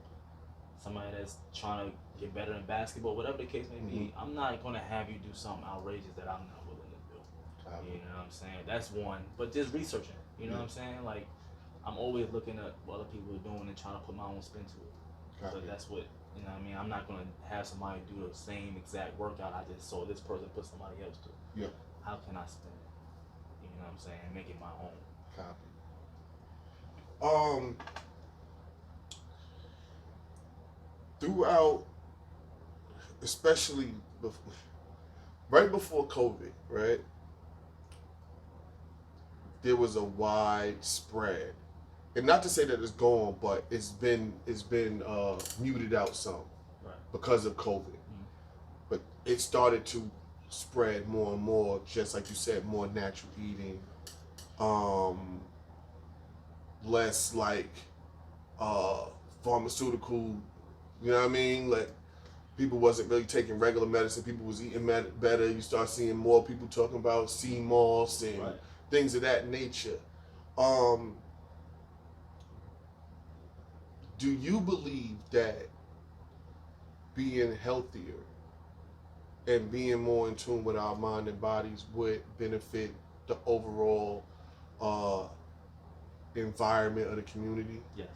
B: somebody that's trying to get better in basketball, whatever the case may be. I'm not gonna have you do something outrageous that I'm not willing to do. You know what I'm saying? That's one. But just researching. You know what I'm saying? Like, I'm always looking at what other people are doing and trying to put my own spin to it. So that's what, you know what I mean? I'm not going to have somebody do the same exact workout I just saw this person put somebody else to.
A: Yeah.
B: How can I spin it? You know what I'm saying? Make it my own.
A: Copy. Throughout, especially right before COVID, right? There was a widespread, and not to say that it's gone, but it's been muted out some because of COVID. But it started to spread more and more, just like you said, more natural eating, less like pharmaceutical. You know what I mean? Like, people wasn't really taking regular medicine. People was eating better. You start seeing more people talking about sea moss and things of that nature. Do you believe that being healthier and being more in tune with our mind and bodies would benefit the overall environment of the community?
B: Yes,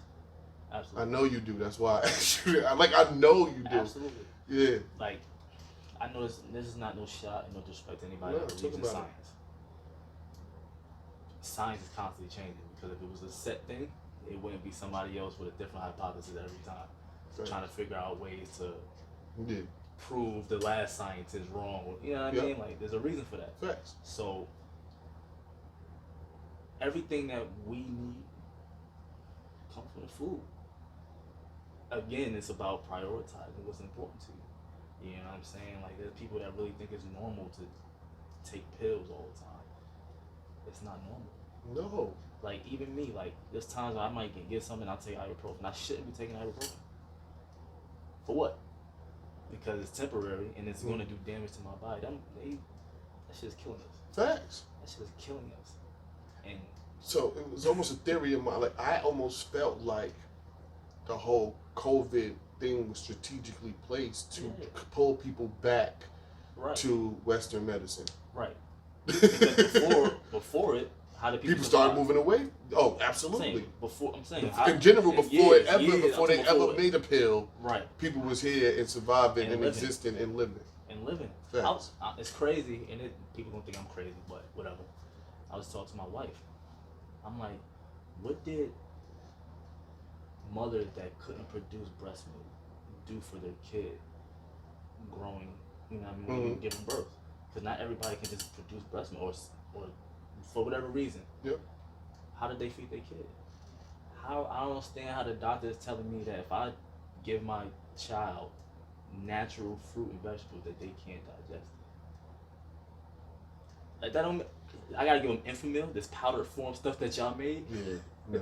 B: absolutely.
A: I know you do. That's why I asked you. I know you do.
B: Absolutely.
A: Yeah.
B: Like, I know this is not no shot and no disrespect to anybody that believes in science. Science is constantly changing, because if it was a set thing, it wouldn't be somebody else with a different hypothesis every time. Trying to figure out ways to prove the last scientist wrong. You know what I mean? Like, there's a reason for that.
A: Facts.
B: So everything that we need comes from the food. Again, it's about prioritizing what's important to you. You know what I'm saying? Like, there's people that really think it's normal to take pills all the time. It's not normal.
A: No.
B: Like, even me, like, there's times I might get something, I'll take ibuprofen. I shouldn't be taking ibuprofen. For what? Because it's temporary and it's going to do damage to my body. That shit is killing us.
A: Facts.
B: That shit is killing us. And
A: so it was almost a theory of mine. Like, I almost felt like the whole COVID thing was strategically placed to pull people back to Western medicine.
B: Right. Because before it, how did people
A: started moving away? Oh, absolutely.
B: I'm saying
A: in general, before they ever made a pill, people was here and surviving and existing and living.
B: It's crazy, and people don't think I'm crazy, but whatever. I was talking to my wife. I'm like, what did mothers that couldn't produce breast milk do for their kid growing, you know what I mean, when you're giving birth? Because not everybody can just produce breast milk, or for whatever reason.
A: Yep.
B: How did they feed their kid? I don't understand how the doctor is telling me that if I give my child natural fruit and vegetables that they can't digest. Like, that don't. I gotta give them Enfamil, this powdered form stuff that y'all made.
A: Yeah. No.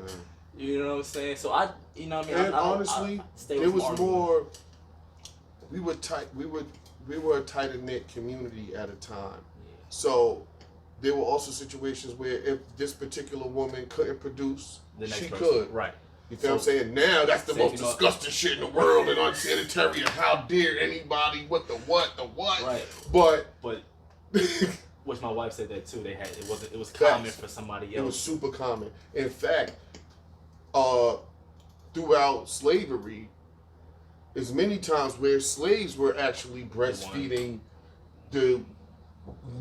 B: You know what I'm saying? So I, you know what I mean?
A: And honestly, it was more. We were tight. We were a tight knit community at a time.
B: Yeah.
A: So there were also situations where if this particular woman couldn't produce, she could.
B: Right.
A: You feel what I'm saying? Now that's the most disgusting shit in the world and unsanitary. And how dare anybody? What?
B: Right.
A: But
B: which my wife said that too. It was common for somebody else.
A: It was super common. In fact, throughout slavery, as many times where slaves were actually breastfeeding the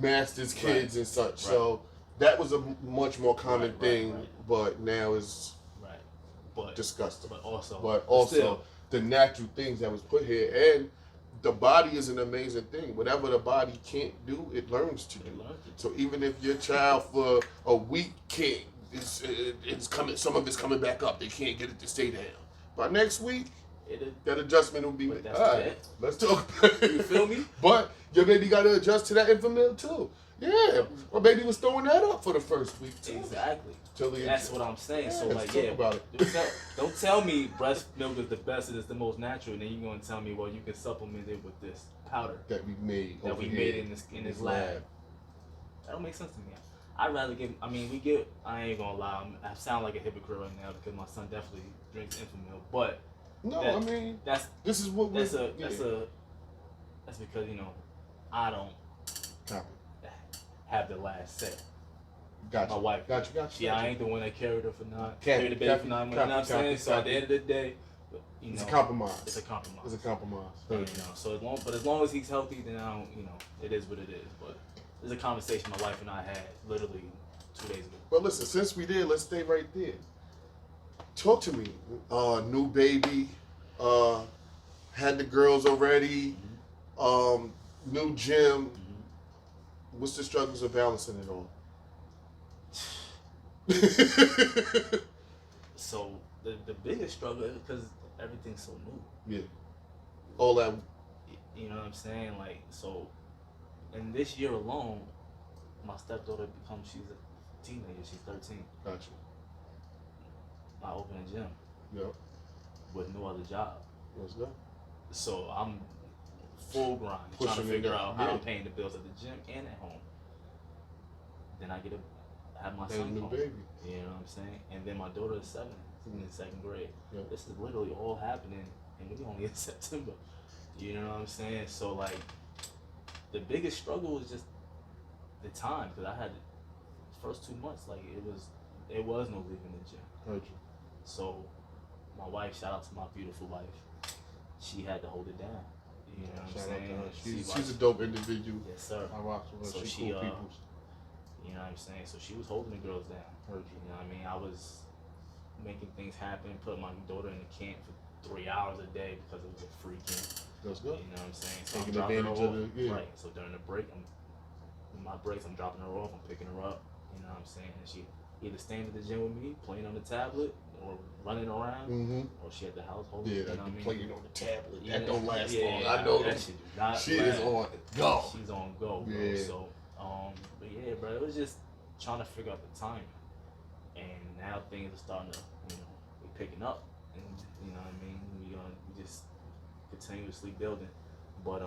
A: master's kids and such. Right. So that was a much more common thing, but now it's disgusting.
B: But also
A: still, the natural things that was put here, and the body is an amazing thing. Whatever the body can't do, it learns to do. So even if your child for a week can't, it's coming. Some of it's coming back up. They can't get it to stay down. By next week, that adjustment will be. All right, let's talk.
B: You feel me?
A: But your baby got to adjust to that infant milk too. Yeah, my baby was throwing that up for the first week too.
B: Exactly. That's what I'm saying. So like,
A: about it.
B: Don't tell me breast milk is the best and it's the most natural, and then you're gonna tell me, well, you can supplement it with this powder
A: that we made
B: in this lab. That don't make sense to me. I'd rather give. I mean, I ain't gonna lie. I sound like a hypocrite right now because my son definitely drinks infant milk, but this is what that's because I don't have the last say.
A: Gotcha.
B: My wife.
A: Gotcha.
B: Yeah, I ain't the one that carried the baby for 9 months. You know what I'm saying? So at the end of the day,
A: it's a compromise.
B: It's a compromise.
A: And,
B: so as long as he's healthy, then I don't. It is what it is. But there's a conversation my wife and I had literally 2 days ago.
A: Well, listen, since we did, let's stay right there. Talk to me. New baby, had the girls already, new gym. What's the struggles of balancing it all?
B: So the biggest struggle is because everything's so new.
A: Yeah. All that.
B: You know what I'm saying? Like, so in this year alone, my stepdaughter she's a teenager. She's 13.
A: Gotcha.
B: I open a gym.
A: Yep.
B: With no other job.
A: Let's go.
B: So I'm full grind, trying to figure out how I'm paying the bills at the gym and at home. Then I get to have my son home.
A: Baby.
B: You know what I'm saying? And then my daughter is 7, in 2nd grade.
A: Yep. This
B: is literally all happening, and we only in September. You know what I'm saying? So like, the biggest struggle was just the time, because I had the first 2 months, like it was no leaving the gym.
A: Heard you.
B: So my wife, shout out to my beautiful wife, she had to hold it down. You know what I'm saying?
A: She's a dope individual.
B: Yes, sir.
A: I rock with her. So she cool people.
B: You know what I'm saying? So she was holding the girls down.
A: Heard you.
B: You know what I mean? I was making things happen, putting my daughter in the camp for 3 hours a day because it was a free camp.
A: That's good.
B: You know what I'm saying? So
A: taking advantage of it. Yeah.
B: Right. So during the break, I'm dropping her off, I'm picking her up. You know what I'm saying? And she either staying at the gym with me, playing on the tablet, or running around, or she at the house holding.
A: Yeah,
B: you know what I mean?
A: Playing on the tablet. That don't last long. I know that. She
B: is
A: on go.
B: She's on go, bro.
A: Yeah.
B: So, but yeah, bro, it was just trying to figure out the timing, and now things are starting to, be picking up, and you know what I mean. We just continuously building, but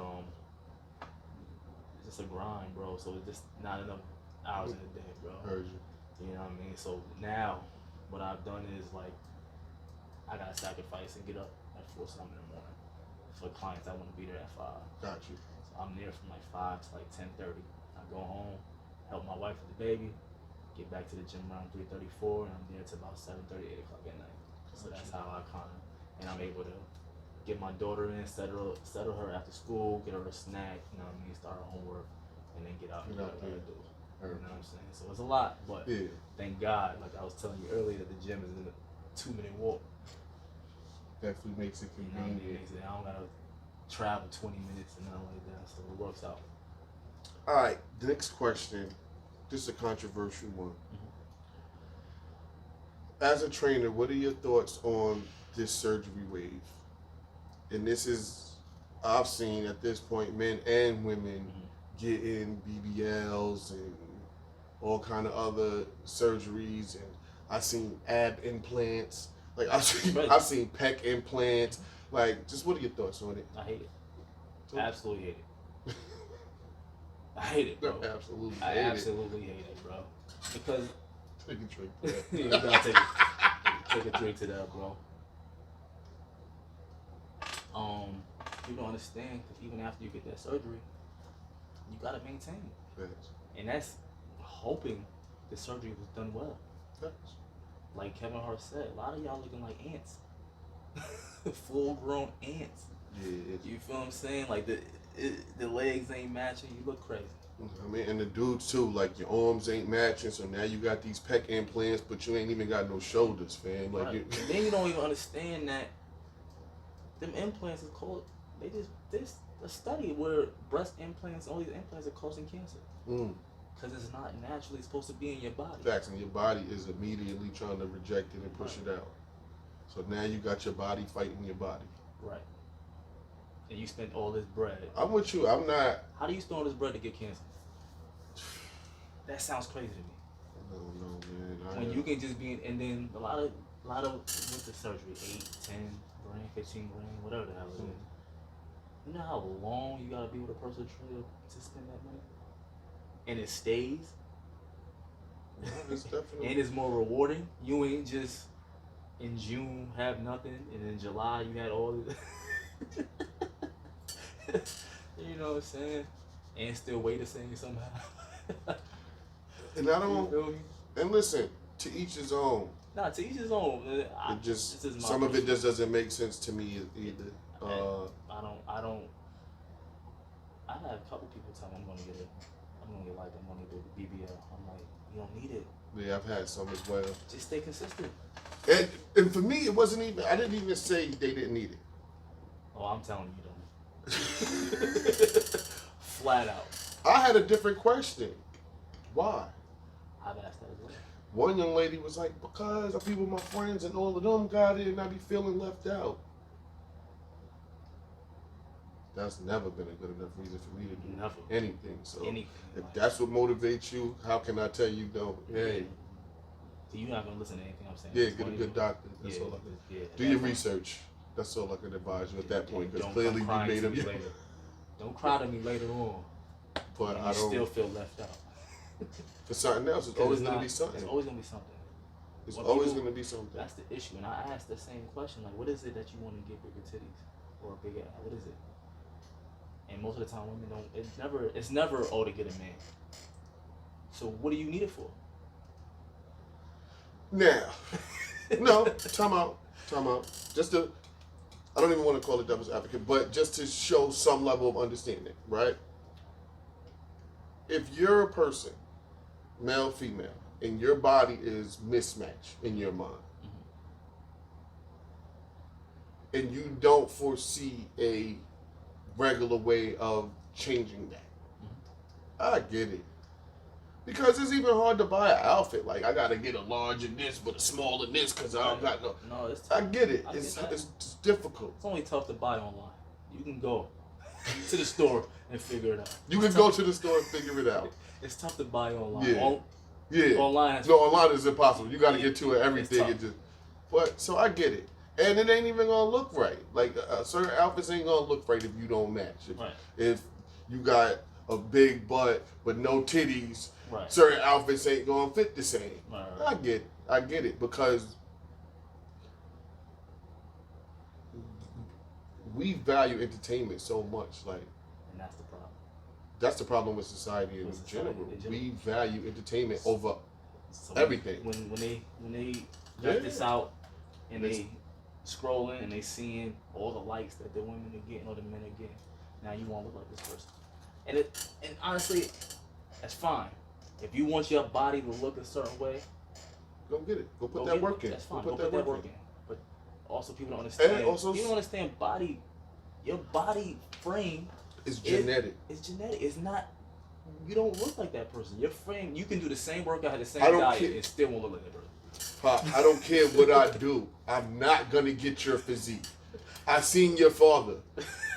B: it's just a grind, bro. So it's just not enough hours in a day, bro.
A: Heard you.
B: You know what I mean? So now, what I've done is like, I gotta sacrifice and get up at 4 something in the morning. For clients, I want to be there at 5.
A: Got you.
B: So I'm there from like 5 to like 10:30. I go home, help my wife with the baby, get back to the gym around 3:34, and I'm there till about 7:30, 8 o'clock at night. So that's how I and I'm able to get my daughter in, settle her after school, get her a snack, you know what I mean, start her homework, and then get out and do what I gotta do. You know what I'm saying? So it's a lot, but thank God, like I was telling you earlier, that the gym is in a 2-minute walk.
A: Definitely makes it convenient.
B: You know, I don't gotta travel 20 minutes and nothing like that, so it works out.
A: All right, the next question. This is a controversial one. As a trainer, what are your thoughts on this surgery wave? And this is, I've seen at this point, men and women getting BBLs and all kind of other surgeries, and I've seen ab implants. Like I've seen pec implants. Like, just what are your thoughts on it?
B: I hate it. Absolutely hate it. I hate it, bro.
A: I
B: absolutely hate it, bro. Because
A: take a drink to that.
B: you gotta take a drink to that, bro. You don't understand, because even after you get that surgery, you gotta maintain.
A: Yes.
B: And that's hoping the surgery was done well.
A: Yes.
B: Like Kevin Hart said, a lot of y'all looking like ants. Full-grown ants.
A: Yeah.
B: You feel what I'm saying? Like the legs ain't matching. You look crazy.
A: I mean, and the dudes too, like your arms ain't matching, so now you got these pec implants, but you ain't even got no shoulders, fam. Like,
B: right. Then you don't even understand that them implants is called. This a study where breast implants, all these implants are causing cancer. Because it's not naturally supposed to be in your body.
A: Facts, and your body is immediately trying to reject it and push it out. So now you got your body fighting your body.
B: Right. And you spend all this bread.
A: I'm with you. I'm not.
B: How do you spend all this bread to get cancer? That sounds crazy to me.
A: I don't know, man.
B: When you can just be in, and then a lot of with the surgery, 8, 10 grand, 15 grand, whatever the hell it is. You know how long you gotta be with a person to spend that money? And it stays.
A: Yeah, it's definitely.
B: And it's more rewarding. You ain't just in June have nothing, and in July you had all this. You know what I'm saying? And still weigh the same somehow.
A: And I don't. And listen, to each his own.
B: Nah, to each his own.
A: It just some of it just doesn't make sense to me either.
B: I had a couple people tell me I'm gonna get like I'm gonna do the BBL. I'm like, you don't need it.
A: Yeah, I've had some as well.
B: Just stay consistent.
A: And for me, it wasn't even. I didn't even say they didn't need it.
B: Oh, I'm telling you, don't. Flat out.
A: I had a different question. Why?
B: I've asked that as well.
A: One young lady was like, because I be with my friends and all of them got it and I be feeling left out. That's never been a good enough reason for me to do anything. So if that's what motivates you, how can I tell you no? Hey.
B: So you're not gonna listen to anything I'm saying.
A: Yeah, get a good doctor. That's all I can. Do your research. That's all I can advise you at that point, because clearly you made them.
B: Don't cry to me later on.
A: But I don't
B: still feel left out.
A: For something else, it's always going to be something.
B: It's always going to be something.
A: It's always going to be something.
B: That's the issue. And I asked the same question, like, what is it that you want to get bigger titties or a big ass? What is it? And most of the time, women don't. It's never oh to get a man. So what do you need it for?
A: Now, no, time out. Just to, I don't even want to call it devil's advocate, but just to show some level of understanding, right? If you're a person, male, female, and your body is mismatched in your mind, and you don't foresee a regular way of changing that, I get it. Because it's even hard to buy an outfit. Like, I gotta get a large in this, but a small in this, because I don't got no.
B: No, it's tough.
A: I get it. It's difficult.
B: It's only tough to buy online. You can go to the store and figure it out.
A: You can go to the store and figure it out.
B: It's tough to buy online.
A: Yeah.
B: Online.
A: Online is impossible. You got to get to it, everything. But so I get it, and it ain't even gonna look right. Like certain outfits ain't gonna look right if you don't match. If you got a big butt but no titties, certain outfits ain't gonna fit the same. I get it because we value entertainment so much, like,
B: and that's the problem.
A: That's the problem with society in general. We value entertainment over everything.
B: When they get this out and they scrolling and they seeing all the likes that the women are getting or the men are getting, now you want to look like this person. And honestly, that's fine. If you want your body to look a certain way,
A: go get it. Go put that work in.
B: That's fine. Go put that work in. But also, people don't understand.
A: And also,
B: you don't understand your body frame.
A: It's genetic.
B: It's genetic. It's not. You don't look like that person. Your frame. You can do the same workout, have the same diet, and still won't look like that person.
A: Pop, I don't care what I do. I'm not gonna get your physique. I seen your father.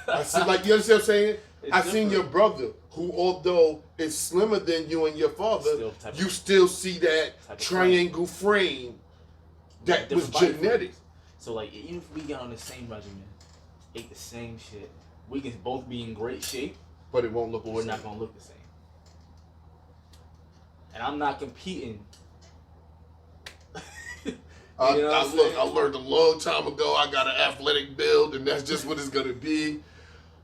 A: I see, like, you understand what I'm saying? I seen your brother, who although is slimmer than you and your father, you still see that triangle frame that was genetic.
B: So like, even if we got on the same regimen, ate the same shit, we can both be in great shape,
A: but it won't look.
B: We're not gonna look the same. And I'm not competing.
A: I learned a long time ago. I got an athletic build, and that's just what it's gonna be.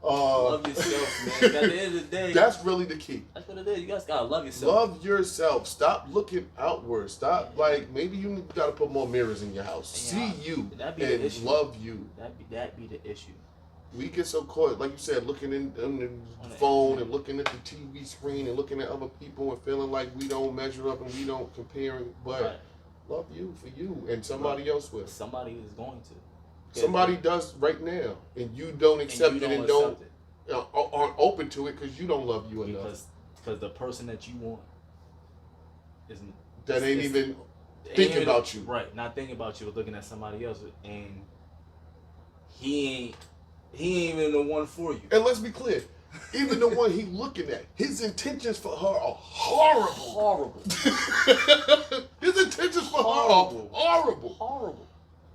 B: Love yourself, man. At the end of the day,
A: that's really the key.
B: That's what it is. You guys gotta love yourself.
A: Love yourself. Stop looking outward. Stop maybe you gotta put more mirrors in your house.
B: Yeah,
A: see you
B: and
A: love you.
B: That be the issue.
A: We get so caught, like you said, looking in the phone and looking at the TV screen and looking at other people and feeling like we don't measure up and we don't compare. But love you for you, and somebody else will.
B: Somebody is going to.
A: Somebody does right now, and you don't accept it and aren't open to it because you don't love you enough.
B: Because the person that you want isn't
A: even thinking about you.
B: Right, not thinking about you, but looking at somebody else, and he ain't even the one for you.
A: And let's be clear, even the one he looking at, his intentions for her are horrible. His intentions for her are horrible.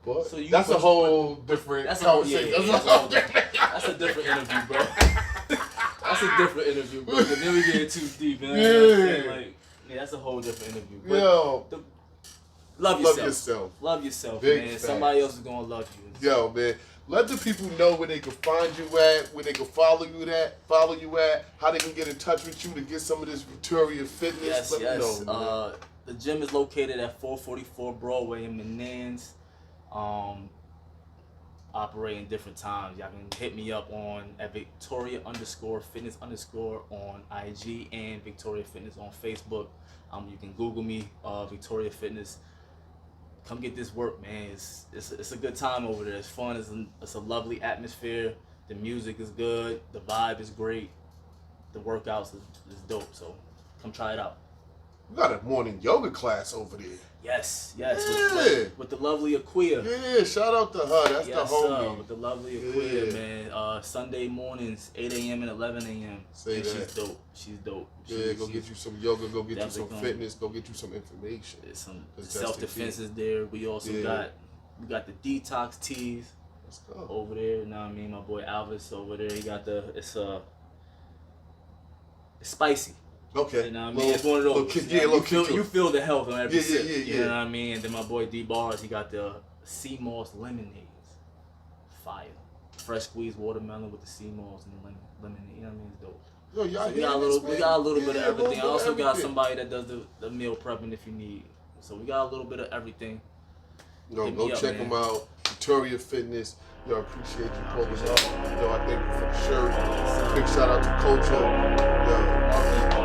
A: But so that's a whole different conversation.
B: That's a different interview, bro. That's a different interview, bro. Because then we get too deep, man. That's a whole different interview. But
A: yo,
B: love yourself. Love yourself,
A: Big
B: man.
A: facts.
B: Somebody else is gonna love you.
A: Yo, man. Let the people know where they can find you at, where they can follow you at, how they can get in touch with you to get some of this Victoria fitness.
B: Yes. Know, the gym is located at 444 Broadway in Menands. Operating different times. Y'all can hit me up at Victoria_fitness_ on IG and Victoria Fitness on Facebook. You can Google me, Victoria Fitness. Come get this work, man. It's a good time over there. It's fun. It's a lovely atmosphere. The music is good. The vibe is great. The workouts is dope. So come try it out.
A: We got a morning yoga class over there.
B: Yes.
A: Yeah.
B: With the lovely Aquia.
A: Yeah, shout out to her. That's the homie.
B: With the lovely Aquia, man. Sunday mornings, 8 a.m. and 11 a.m. She's dope. She's dope.
A: Go get you some yoga. Go get you some fitness. Go get you some information.
B: Some self-defense is there. We also got the detox teas.
A: Let's go.
B: Over there. You know what I mean? My boy Alvis over there. He got it's spicy.
A: Okay.
B: You know what I mean? It's one of those. You feel the health on every sip.
A: Yeah.
B: You know what I mean? And then my boy D Bars, he got the sea moss lemonades. Fire. Fresh squeezed watermelon with the sea moss and the lemonade. You know what I mean? It's dope.
A: Yo, y'all
B: we got a little bit of everything. I also got somebody that does the meal prepping if you need. So we got a little bit of everything.
A: Go check them out. Victoria Fitness. Yo, appreciate you pulling up. Yo, I thank you for the shirt. Big shout out to Culture. Yo,